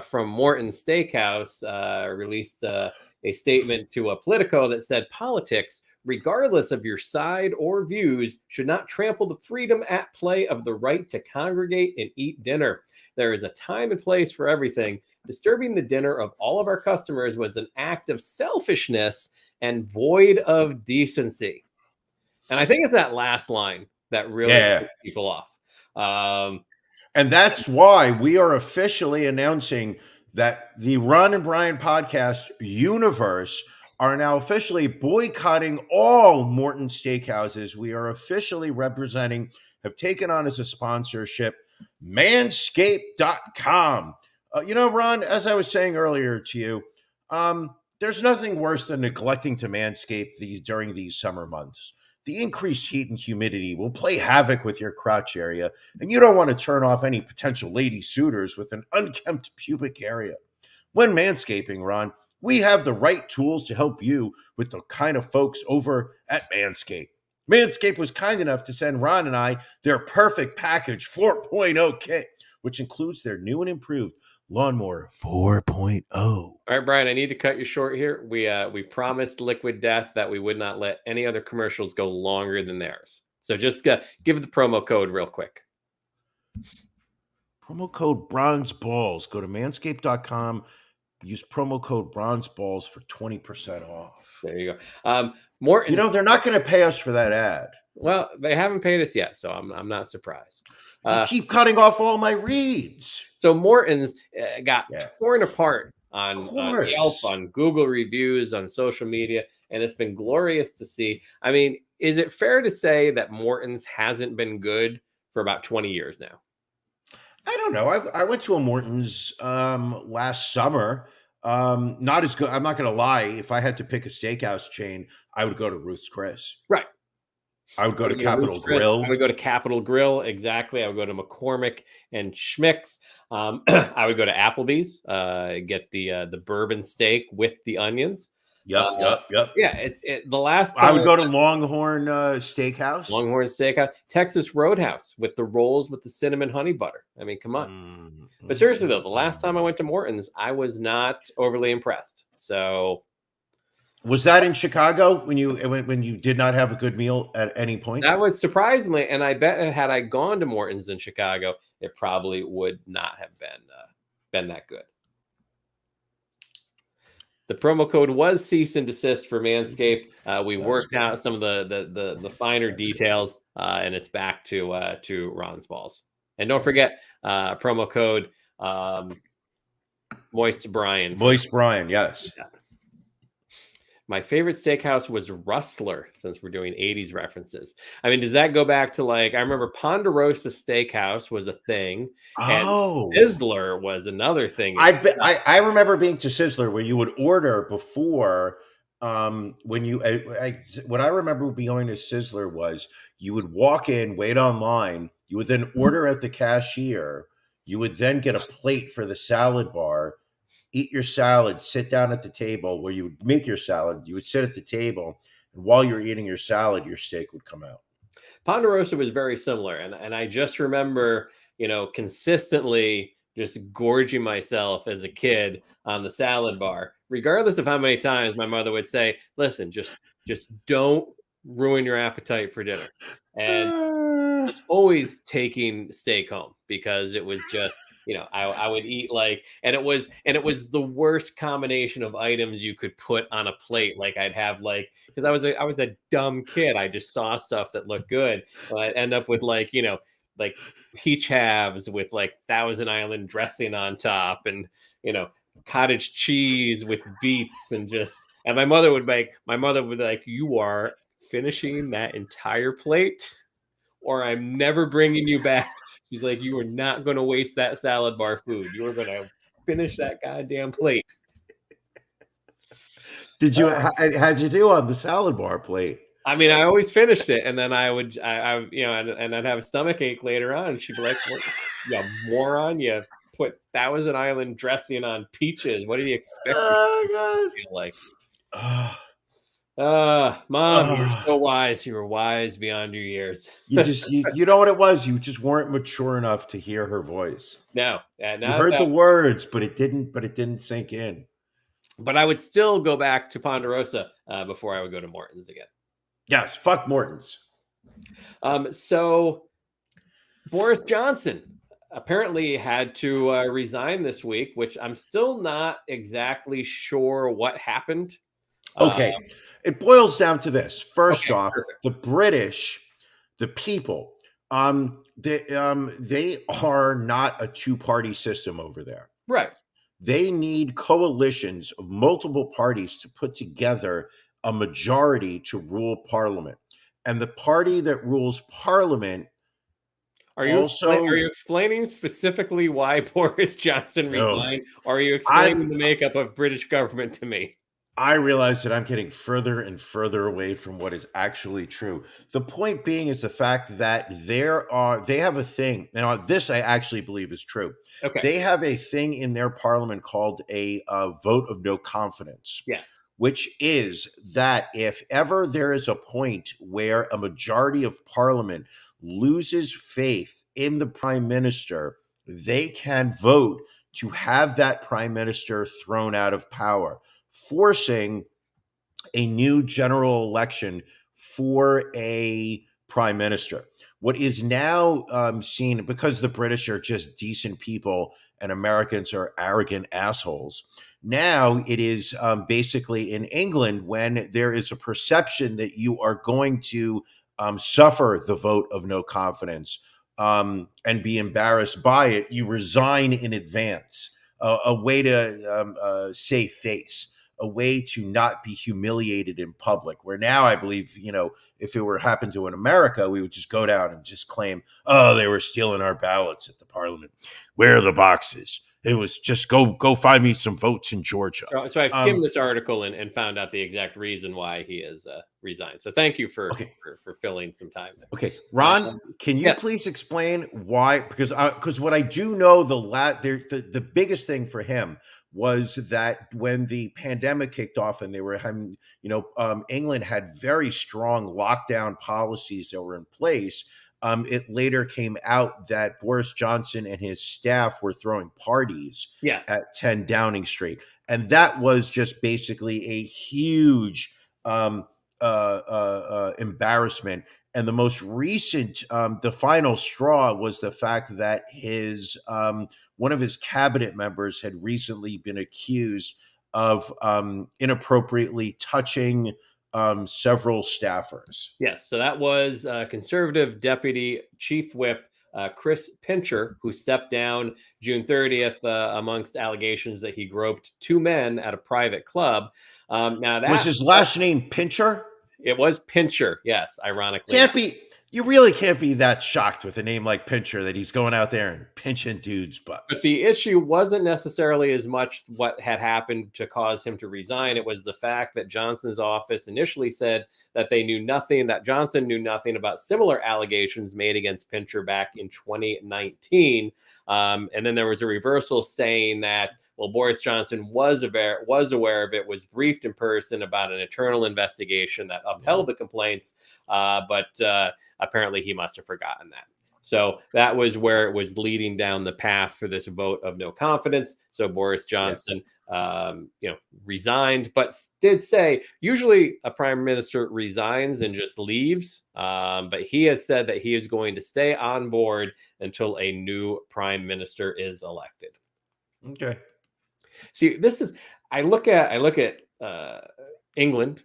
from Morton's Steakhouse released a statement to Politico that said politics, regardless of your side or views, should not trample the freedom at play of the right to congregate and eat dinner. There is a time and place for everything. Disturbing the dinner of all of our customers was an act of selfishness and void of decency. And I think it's that last line that really puts people off. And that's why we are officially announcing that the Ron and Brian podcast universe are now officially boycotting all Morton Steakhouses. We are officially have taken on as a sponsorship, Manscaped.com. Ron, as I was saying earlier to you, There's nothing worse than neglecting to manscape during these summer months. The increased heat and humidity will play havoc with your crotch area, and you don't want to turn off any potential lady suitors with an unkempt pubic area. When manscaping, Ron, we have the right tools to help you with the kind of folks over at Manscaped. Manscaped was kind enough to send Ron and I their perfect package 4.0 kit, which includes their new and improved Lawnmower 4.0. All right, Brian, I need to cut you short here. We promised Liquid Death that we would not let any other commercials go longer than theirs. So just give the promo code real quick. Promo code Bronze Balls. Go to manscaped.com. Use promo code Bronze Balls for 20% off. There you go. Morton's, they're not going to pay us for that ad. Well, they haven't paid us yet, so I'm not surprised. You keep cutting off all my reads. So Morton's got torn apart on Yelp, on Google reviews, on social media, and it's been glorious to see. I mean, is it fair to say that Morton's hasn't been good for about 20 years now? I don't know. I went to a Morton's last summer. Not as good. I'm not going to lie. If I had to pick a steakhouse chain, I would go to Ruth's Chris. Right. I would go to Capitol Grill. I would go to Capitol Grill. Exactly. I would go to McCormick and Schmick's. I would go to Applebee's. Get the bourbon steak with the onions. Yep. Yeah, the last time I would go to Longhorn Steakhouse. Longhorn Steakhouse, Texas Roadhouse with the rolls with the cinnamon honey butter. I mean, come on. But seriously though, the last time I went to Morton's, I was not overly impressed. So, was that in Chicago when you did not have a good meal at any point? That was surprisingly, and I bet had I gone to Morton's in Chicago, it probably would not have been that good. The promo code was cease and desist for Manscaped. We worked out some of the finer details, and it's back to Ron's balls. And don't forget promo code Moist Brian. Moist Brian, yes. Yeah. My favorite steakhouse was Rustler, since we're doing 80s references. I mean, does that go back to I remember Ponderosa Steakhouse was a thing. And Sizzler was another thing. I remember being to Sizzler where you would order before when what I remember going to Sizzler was you would walk in, wait online, you would then order at the cashier, you would then get a plate for the salad bar, eat your salad, sit down at the table where you would make your salad. You would sit at the table, and while you're eating your salad, your steak would come out. Ponderosa was very similar, and I just remember, consistently just gorging myself as a kid on the salad bar, regardless of how many times my mother would say, "Listen, just don't ruin your appetite for dinner," and I was always taking steak home because it was just. I would eat and it was the worst combination of items you could put on a plate. I'd have because I was a dumb kid. I just saw stuff that looked good. I'd end up with peach halves with Thousand Island dressing on top and cottage cheese with beets and my mother would be like, "You are finishing that entire plate or I'm never bringing you back." She's like, "You are not going to waste that salad bar food. You are going to finish that goddamn plate." Did you? How'd you do on the salad bar plate? I mean, I always finished it, and then I would, and I'd have a stomach ache later on. And she'd be like, "What, you moron! You put Thousand Island dressing on peaches. What do you expect?" Oh God! Feel like, Mom, you're so wise. You were wise beyond your years. you know what it was? You just weren't mature enough to hear her voice. No, you heard the words, but it didn't sink in. But I would still go back to Ponderosa before I would go to Morton's again. Yes, fuck Morton's. So Boris Johnson apparently had to resign this week, which I'm still not exactly sure what happened. Okay. It boils down to this. First off, perfect. The British, the people, they are not a two-party system over there. Right. They need coalitions of multiple parties to put together a majority to rule parliament. And the party that rules parliament Are you are Also, you explaining specifically why Boris Johnson no, resigned, or are you I'm explaining the makeup of British government to me? I realize that I'm getting further and further away from what is actually true. The point being is the fact that they have a thing. Now, this I actually believe is true. Okay. They have a thing in their parliament called a vote of no confidence, Yes. which is that if ever there is a point where a majority of parliament loses faith in the prime minister, they can vote to have that prime minister thrown out of power, forcing a new general election for a prime minister. What is now seen, because the British are just decent people and Americans are arrogant assholes, now it is basically in England when there is a perception that you are going to suffer the vote of no confidence and be embarrassed by it, you resign in advance, a way to save face, a way to not be humiliated in public. Where now I believe, if it were happened to in America, we would just go down and just claim, oh, they were stealing our ballots at the parliament. Where are the boxes? It was just go find me some votes in Georgia. So I've skimmed this article and found out the exact reason why he has resigned. So thank you for Okay. for filling some time there. Okay, Ron, can you yes. please explain why? Because what I do know, the biggest thing for him was that when the pandemic kicked off and they were having, England had very strong lockdown policies that were in place. It later came out that Boris Johnson and his staff were throwing parties Yes. at 10 Downing Street, and that was just basically a huge embarrassment. And the most recent, the final straw was the fact that his one of his cabinet members had recently been accused of inappropriately touching several staffers. Yes. So that was Conservative Deputy Chief Whip Chris Pincher, who stepped down June 30th amongst allegations that he groped two men at a private club. Now that was his last name Pincher. It was Pincher, yes, ironically. You really can't be that shocked with a name like Pincher that he's going out there and pinching dudes' butts. But the issue wasn't necessarily as much what had happened to cause him to resign. It was the fact that Johnson's office initially said that that Johnson knew nothing about similar allegations made against Pincher back in 2019. And then there was a reversal saying that, well, Boris Johnson was aware of it, was briefed in person about an internal investigation that upheld the complaints, but apparently he must have forgotten that. So that was where it was leading down the path for this vote of no confidence. So Boris Johnson, resigned, but did say usually a prime minister resigns and just leaves. But he has said that he is going to stay on board until a new prime minister is elected. Okay. See, I look at England,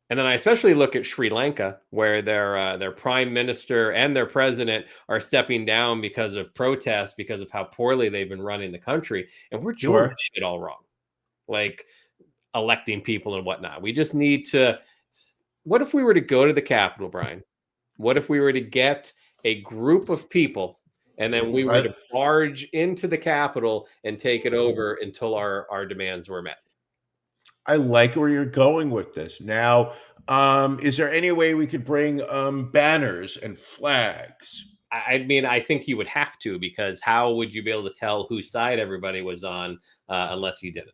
and then I especially look at Sri Lanka, where their prime minister and their president are stepping down because of protests, because of how poorly they've been running the country, and we're doing this shit all wrong, like electing people and whatnot. We just need to. What if we were to go to the Capitol, Brian? What if we were to get a group of people, and then we were to barge into the Capitol and take it over until our demands were met? I like where you're going with this. Now, is there any way we could bring banners and flags? I mean, I think you would have to, because how would you be able to tell whose side everybody was on unless you did it?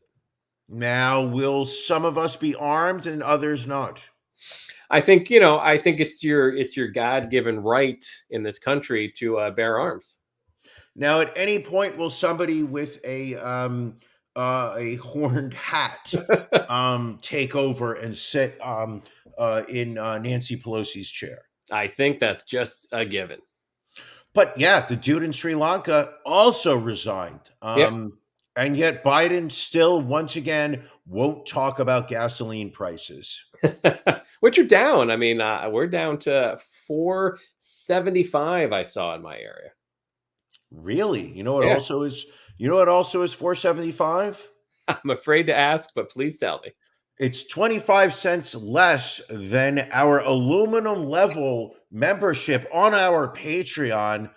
Now, will some of us be armed and others not? I think it's your God-given right in this country to bear arms. Now, at any point, will somebody with a horned hat take over and sit in Nancy Pelosi's chair? I think that's just a given. But yeah, the dude in Sri Lanka also resigned. And yet Biden still, once again, won't talk about gasoline prices. Which are down. I mean, we're down to $4.75 I saw in my area. Really? You know what also is $4.75? I'm afraid to ask, but please tell me. It's 25 cents less than our aluminum level membership on our Patreon.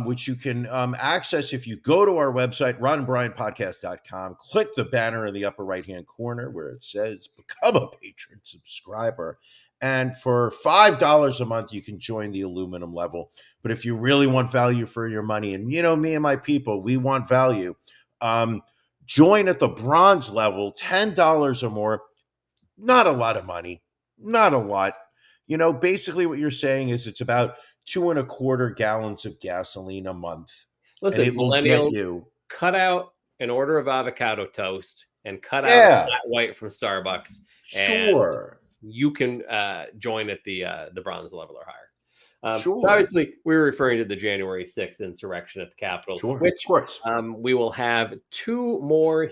which you can access if you go to our website, ronandbrianpodcast.com, click the banner in the upper right-hand corner where it says become a patron subscriber. And for $5 a month, you can join the aluminum level. But if you really want value for your money, and you know, me and my people, we want value, join at the bronze level, $10 or more. Not a lot of money, not a lot. You know, basically what you're saying is it's about 2.25 gallons of gasoline a month. Listen, and it will get you. Cut out an order of avocado toast and cut out a flat white from Starbucks. Sure. And you can join at the bronze level or higher. Sure. So obviously, we're referring to the January 6th insurrection at the Capitol, which of course. We will have two more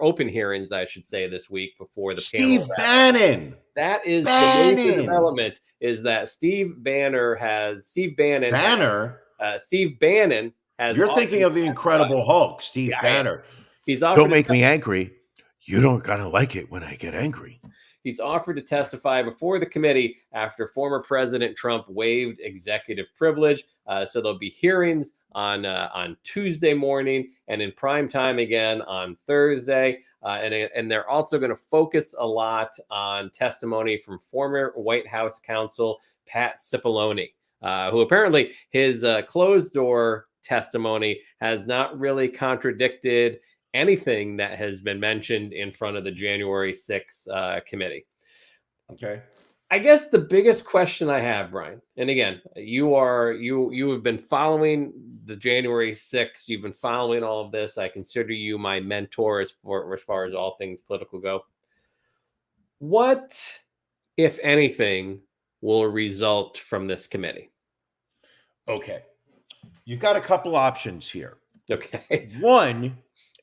open hearings, I should say, this week before the Steve panel. Bannon. That is the major development. Is that Steve Bannon has. Steve Bannon has. You're thinking of the Incredible Hulk, Steve Bannon. He's offered. Don't make me angry. You don't gotta like it when I get angry. He's offered to testify before the committee after former President Trump waived executive privilege. So there'll be hearings on Tuesday morning and in prime time again on Thursday. And they're also going to focus a lot on testimony from former White House counsel Pat Cipollone, who apparently his closed door testimony has not really contradicted anything that has been mentioned in front of the January 6th committee. Okay. I guess the biggest question I have, Brian, and again, you have been following the January 6th. You've been following all of this. I consider you my mentor as far as all things political go. What, if anything, will result from this committee? Okay. You've got a couple options here. Okay. One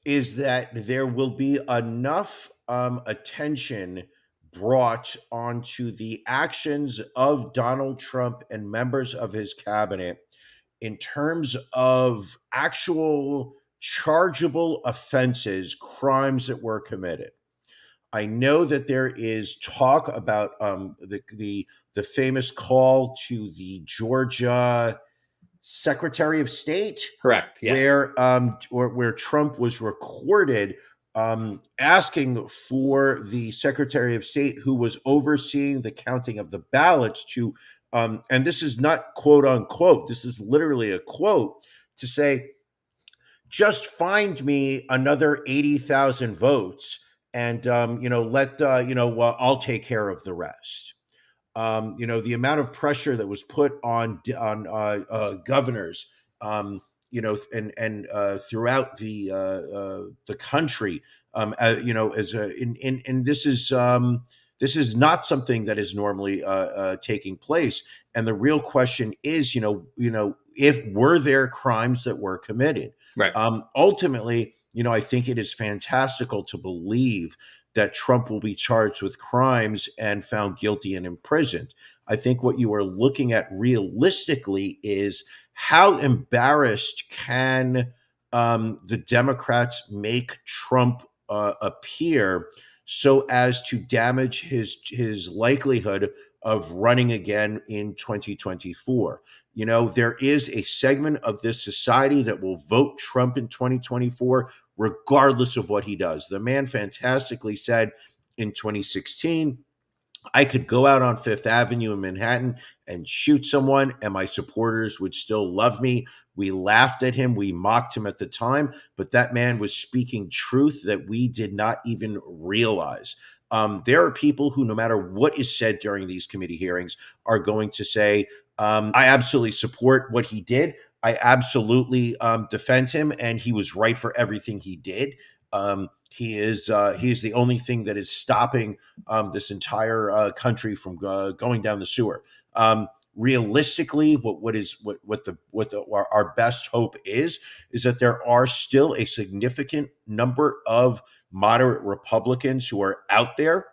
is that there will be enough attention brought onto the actions of Donald Trump and members of his cabinet in terms of actual chargeable offenses, crimes that were committed. I know that there is talk about the famous call to the Georgia Secretary of State, correct? Yeah. Where Trump was recorded asking for the Secretary of State, who was overseeing the counting of the ballots, to and this is not quote unquote, this is literally a quote, to say, just find me another 80,000 votes, and I'll take care of the rest. The amount of pressure that was put on governors, and throughout the country, this is not something that is normally taking place. And the real question is, if were there crimes that were committed? Right. Ultimately, I think it is fantastical to believe that Trump will be charged with crimes and found guilty and imprisoned. I think what you are looking at realistically is how embarrassed can the Democrats make Trump appear so as to damage his likelihood of running again in 2024. There is a segment of this society that will vote Trump in 2024, regardless of what he does. The man fantastically said in 2016, I could go out on Fifth Avenue in Manhattan and shoot someone and my supporters would still love me. We laughed at him. We mocked him at the time, but that man was speaking truth that we did not even realize. There are people who, no matter what is said during these committee hearings, are going to say, I absolutely support what he did. I absolutely defend him, and he was right for everything he did. He is the only thing that is stopping this entire country from going down the sewer. Realistically, our best hope is that there are still a significant number of moderate Republicans who are out there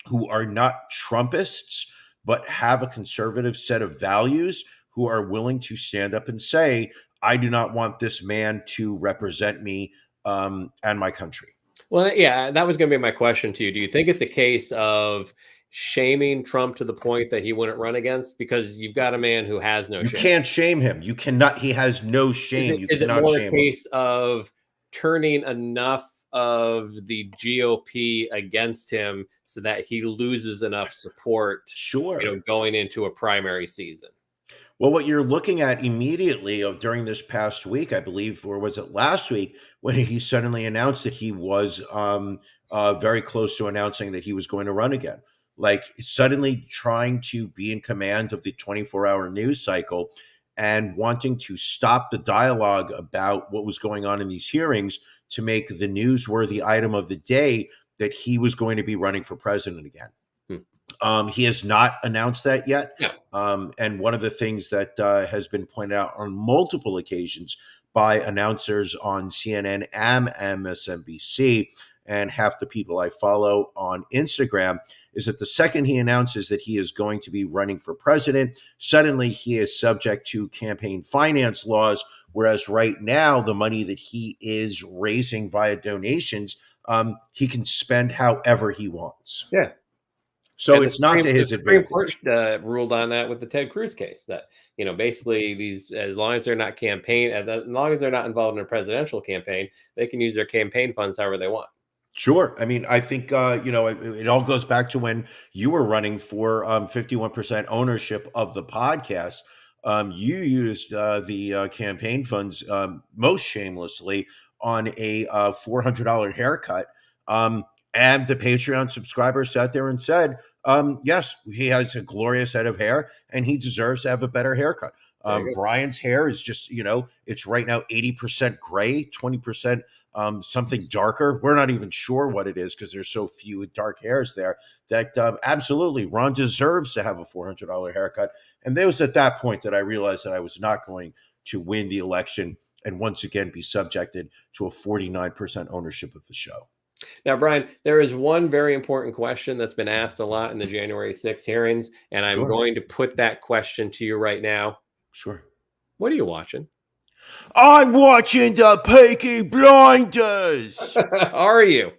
who are not Trumpists, but have a conservative set of values, who are willing to stand up and say, I do not want this man to represent me and my country. Well, yeah, that was going to be my question to you. Do you think it's a case of shaming Trump to the point that he wouldn't run against? Because you've got a man who has no You shame. can't shame him. You cannot. He has no shame. Is it cannot more a shame him. case of turning enough of the GOP against him so that he loses enough support, Sure. going into a primary season? Well, what you're looking at immediately during this past week, I believe, or was it last week, when he suddenly announced that he was very close to announcing that he was going to run again. Like suddenly trying to be in command of the 24-hour news cycle and wanting to stop the dialogue about what was going on in these hearings to make the newsworthy item of the day that he was going to be running for president again. He has not announced that yet. No. And one of the things that has been pointed out on multiple occasions by announcers on CNN and MSNBC and half the people I follow on Instagram is that the second he announces that he is going to be running for president, suddenly he is subject to campaign finance laws, whereas right now the money that he is raising via donations, he can spend however he wants. Yeah. So it's not to his advantage. The Supreme Court ruled on that with the Ted Cruz case that, basically these, as long as they're not as long as they're not involved in a presidential campaign, they can use their campaign funds however they want. Sure. I mean, I think, it all goes back to when you were running for 51% ownership of the podcast. You used the campaign funds most shamelessly on a $400 haircut. And the Patreon subscribers sat there and said, yes, he has a glorious head of hair and he deserves to have a better haircut. Brian's hair is just, it's right now 80% gray, 20% something darker. We're not even sure what it is because there's so few dark hairs there that absolutely Ron deserves to have a $400 haircut. And it was at that point that I realized that I was not going to win the election and once again be subjected to a 49% ownership of the show. Now, Brian, there is one very important question that's been asked a lot in the January 6th hearings, and I'm going to put that question to you right now. Sure. What are you watching? I'm watching the Peaky Blinders. Are you?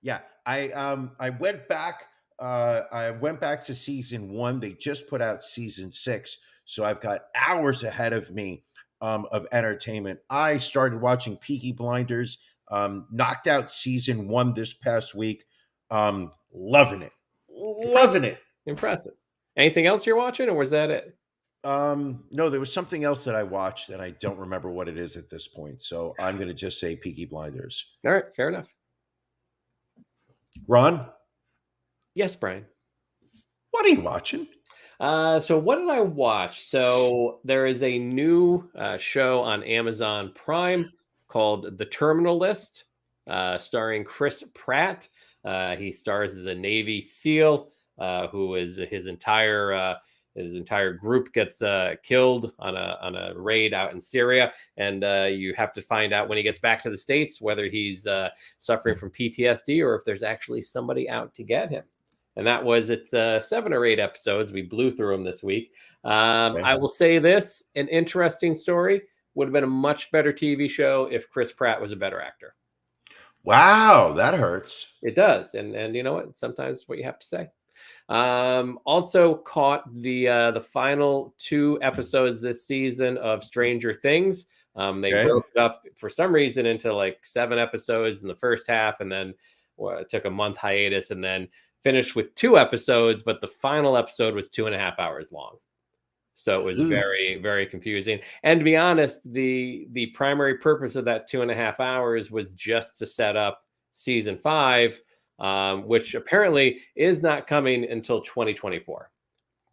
Yeah, I went back. I went back to season 1. They just put out season 6, so I've got hours ahead of me of entertainment. I started watching Peaky Blinders. Knocked out season 1 this past week. Loving it. Impressive. Anything else you're watching, or was that it? No, there was something else that I watched and I don't remember what it is at this point. So I'm going to just say Peaky Blinders. All right, fair enough. Ron? Yes, Brian. What are you watching? So what did I watch? So there is a new show on Amazon Prime called The Terminal List, starring Chris Pratt. He stars as a Navy SEAL who is his entire group gets killed on a raid out in Syria, and you have to find out when he gets back to the States whether he's suffering from PTSD or if there's actually somebody out to get him. And that was it's 7 or 8 episodes. We blew through them this week. I will say this: an interesting story. Would have been a much better TV show if Chris Pratt was a better actor. Wow, that hurts. It does. And you know what? Sometimes it's what you have to say. Also caught the final 2 episodes this season of Stranger Things. They broke it up for some reason into like 7 episodes in the first half, and then took a month hiatus and then finished with 2 episodes, but the final episode was 2.5 hours long. So it was very, very confusing. And to be honest, the primary purpose of that 2.5 hours was just to set up season 5, which apparently is not coming until 2024.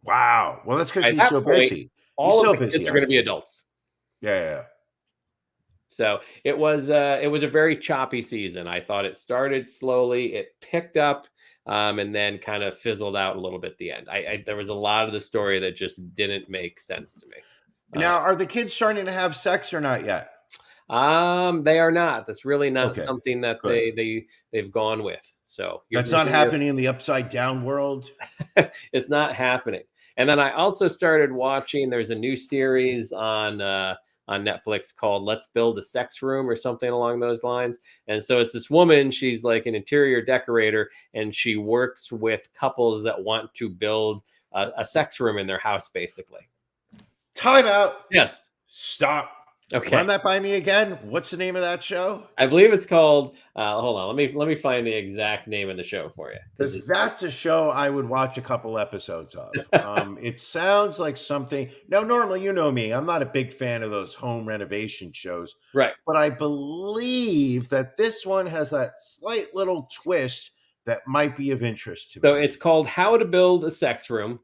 Wow. Well, that's because he's so busy. All of the kids are going to be adults. Yeah. So it was a very choppy season. I thought it started slowly, it picked up, and then kind of fizzled out a little bit at the end. There was a lot of the story that just didn't make sense to me. Now, are the kids starting to have sex or not yet? They are not. That's really not something that they've gone with. So that's not happening in the upside down world. It's not happening. And then I also started watching. There's a new series on on Netflix called Let's Build a Sex Room or something along those lines. And so it's this woman, she's like an interior decorator, and she works with couples that want to build a sex room in their house, basically. Time out. Yes. Stop. Okay. Run that by me again. What's the name of that show? I believe it's called. Hold on. Let me find the exact name of the show for you. Because that's a show I would watch a couple episodes of. It sounds like something. Now, normally, you know me, I'm not a big fan of those home renovation shows. Right. But I believe that this one has that slight little twist that might be of interest to me. So it's called How to Build a Sex Room.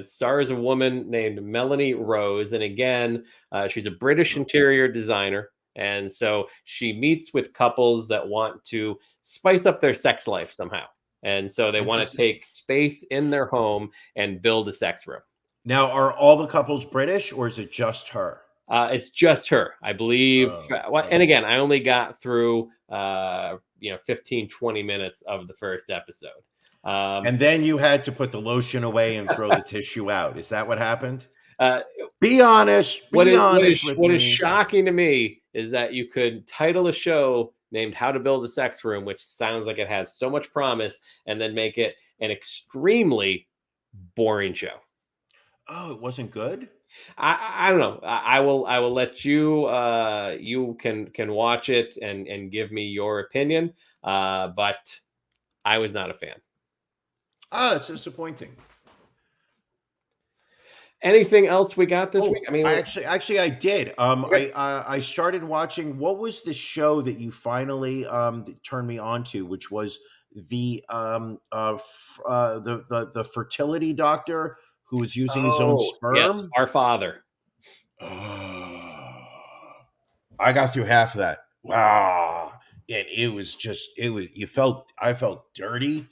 Stars a woman named Melanie Rose. And again, she's a British interior designer. And so she meets with couples that want to spice up their sex life somehow. And so they want to take space in their home and build a sex room. Now, are all the couples British, or is it just her? It's just her, I believe. And again, I only got through 15, 20 minutes of the first episode. And then you had to put the lotion away and throw the tissue out. Is that what happened? Be honest. What is shocking to me is that you could title a show named How to Build a Sex Room, which sounds like it has so much promise, and then make it an extremely boring show. Oh, it wasn't good? I don't know. I will let you you can watch it and give me your opinion. But I was not a fan. Oh, it's disappointing. Anything else we got this week? I mean, I did. I started watching. What was the show that you finally turned me on to, which was the fertility doctor who was using his own sperm? Yes, Our Father. I got through half of that. Wow. And I felt dirty.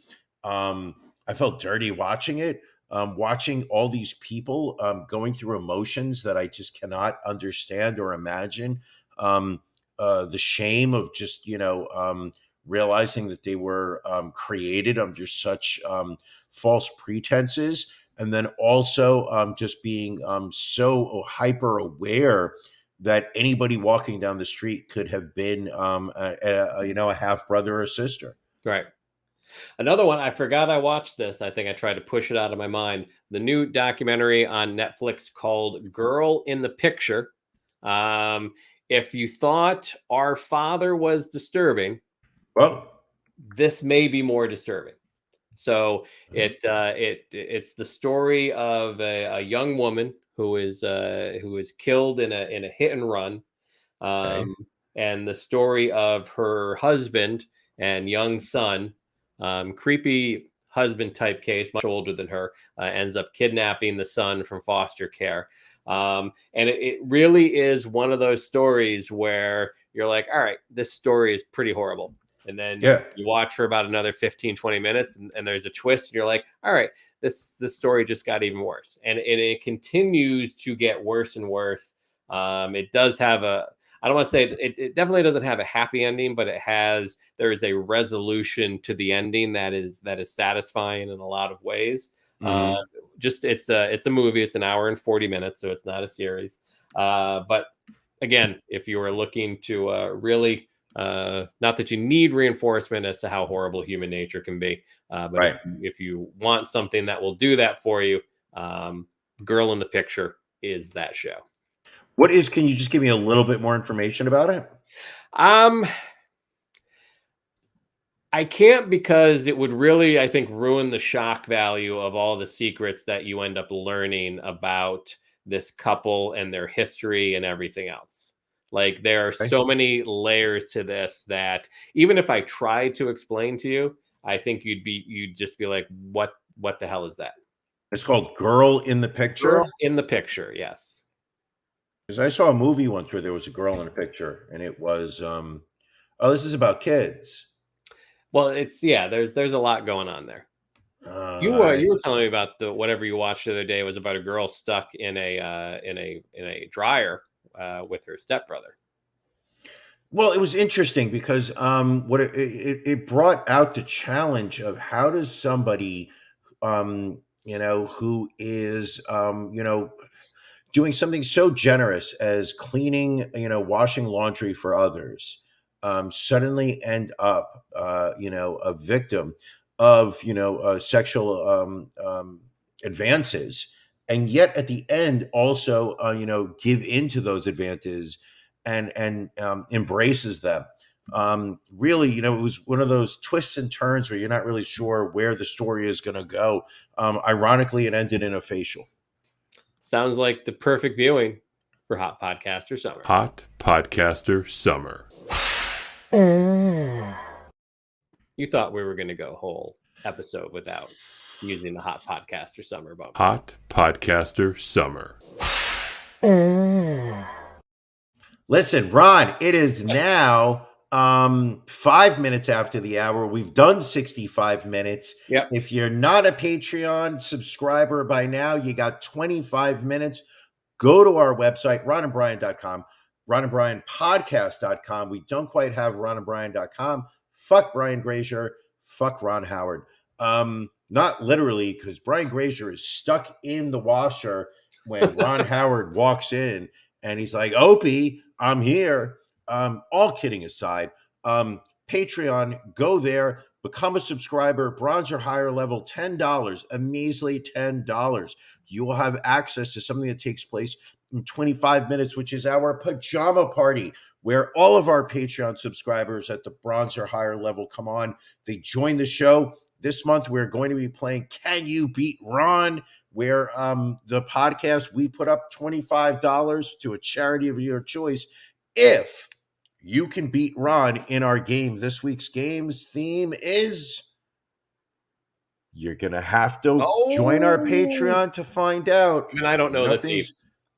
I felt dirty watching it. Watching all these people going through emotions that I just cannot understand or imagine. The shame of just, realizing that they were created under such false pretenses. And then also just being so hyper aware that anybody walking down the street could have been, a half brother or sister. Right. Another one, I forgot I watched this. I think I tried to push it out of my mind. The new documentary on Netflix called Girl in the Picture. If you thought Our Father was disturbing, well, this may be more disturbing. So it's the story of a young woman who is killed in a hit and run, and the story of her husband and young son. Creepy husband type case, much older than her, ends up kidnapping the son from foster care. And it really is one of those stories where you're like, all right, this story is pretty horrible. And then you watch for about another 15, 20 minutes and there's a twist. And you're like, all right, this story just got even worse. And it continues to get worse and worse. It does have I don't want to say it definitely doesn't have a happy ending, but there is a resolution to the ending that is satisfying in a lot of ways. Mm-hmm. It's a movie. It's an hour and 40 minutes, so it's not a series. But again, if you are looking to really, not that you need reinforcement as to how horrible human nature can be, but if you want something that will do that for you, Girl in the Picture is that show. Can you just give me a little bit more information about it? I can't, because it would really, I think, ruin the shock value of all the secrets that you end up learning about this couple and their history and everything else. Like, there are so many layers to this that even if I tried to explain to you, I think you'd just be like, what the hell is that? It's called Girl in the Picture? Girl in the Picture, yes. Because I saw a movie once where there was a girl in a picture, and it was, this is about kids. Well, there's a lot going on there. You were telling me about whatever you watched the other day was about a girl stuck in a dryer with her stepbrother. Well, it was interesting because what it brought out the challenge of how does somebody, who is, doing something so generous as cleaning, washing laundry for others, suddenly end up, a victim of, sexual advances, and yet at the end also, give into those advances and embraces them. Really, it was one of those twists and turns where you're not really sure where the story is going to go. Ironically, it ended in a facial. Sounds like the perfect viewing for Hot Podcaster Summer. Hot Podcaster Summer. You thought we were going to go whole episode without using the Hot Podcaster Summer bumper. Hot Podcaster Summer. Listen, Ron, it is now 5 minutes after the hour. We've done 65 minutes. Yep. If you're not a Patreon subscriber by now, you got 25 minutes. Go to our website, ronandbrian.com, ronandbrianpodcast.com. We don't quite have ronandbrian.com. Fuck Brian Grazier. Fuck Ron Howard. Not literally, because Brian Grazier is stuck in the washer when Ron Howard walks in and he's like, Opie, I'm here. All kidding aside, Patreon, go there, become a subscriber, bronze or higher level, $10, a measly $10. You will have access to something that takes place in 25 minutes, which is our pajama party, where all of our Patreon subscribers at the bronze or higher level come on. They join the show. This month, we're going to be playing Can You Beat Ron, where the podcast, we put up $25 to a charity of your choice. If you can beat Ron in our game, this week's game's theme is, you're going to have to join our Patreon to find out. And I don't know the theme.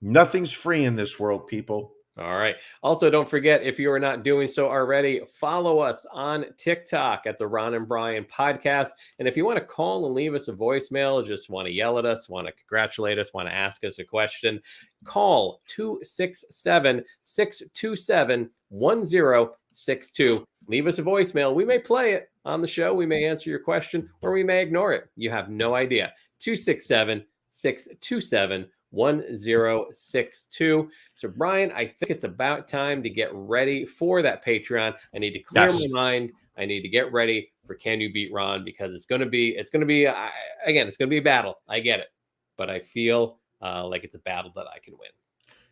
Nothing's free in this world, people. All right. Also, don't forget, if you are not doing so already, follow us on TikTok at the Ron and Brian Podcast. And if you want to call and leave us a voicemail, just want to yell at us, want to congratulate us, want to ask us a question, call 267-627-1062. Leave us a voicemail. We may play it on the show. We may answer your question, or we may ignore it. You have no idea. 267-627-1062. So Brian, I think it's about time to get ready for that Patreon. I need to clear my mind. I need to get ready for Can You Beat Ron, because it's going to be a battle. I get it, but I feel like it's a battle that I can win.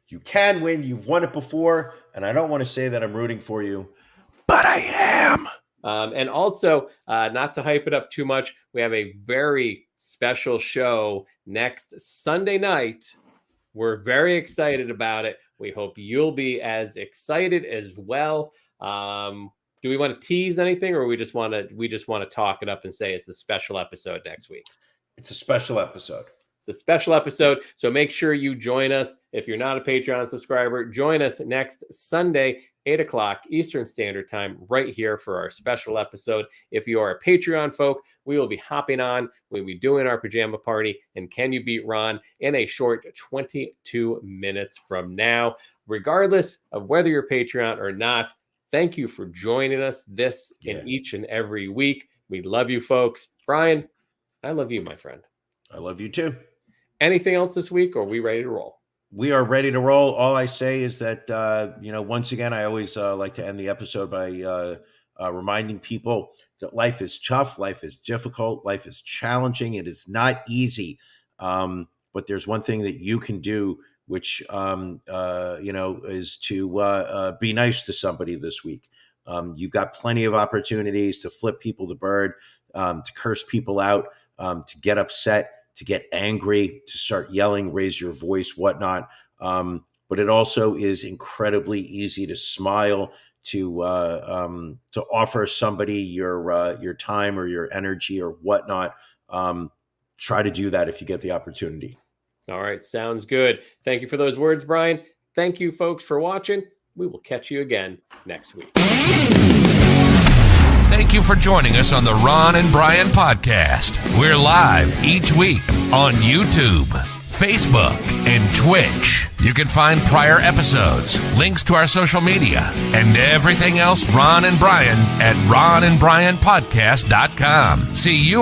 You can win. You've won it before, and I don't want to say that I'm rooting for you, but I am. And also, not to hype it up too much, we have a very special show next Sunday night. We're very excited about it. We hope you'll be as excited as well. Do we want to tease anything, or we just want to talk it up and say it's a special episode next week? It's a special episode. It's a special episode. So make sure you join us. If you're not a Patreon subscriber, join us next Sunday, 8 o'clock Eastern Standard Time, right here for our special episode. If you are a Patreon folk, we will be hopping on. We'll be doing our pajama party and Can You Beat Ron in a short 22 minutes from now. Regardless of whether you're Patreon or not, thank you for joining us in each and every week. We love you, folks. Brian, I love you, my friend. I love you too. Anything else this week, or are we ready to roll? We are ready to roll. All I say is that, once again, I always like to end the episode by reminding people that life is tough, life is difficult, life is challenging. It is not easy. But there's one thing that you can do, which, is to be nice to somebody this week. You've got plenty of opportunities to flip people the bird, to curse people out, to get upset, to get angry, to start yelling, raise your voice, whatnot. But it also is incredibly easy to smile, to offer somebody your time or your energy or whatnot. Try to do that if you get the opportunity. All right. Sounds good. Thank you for those words, Brian. Thank you, folks, for watching. We will catch you again next week. Thank you for joining us on the Ron and Brian Podcast. We're live each week on YouTube, Facebook, and Twitch. You can find prior episodes, links to our social media, and everything else Ron and Brian at ronandbrianpodcast.com. See you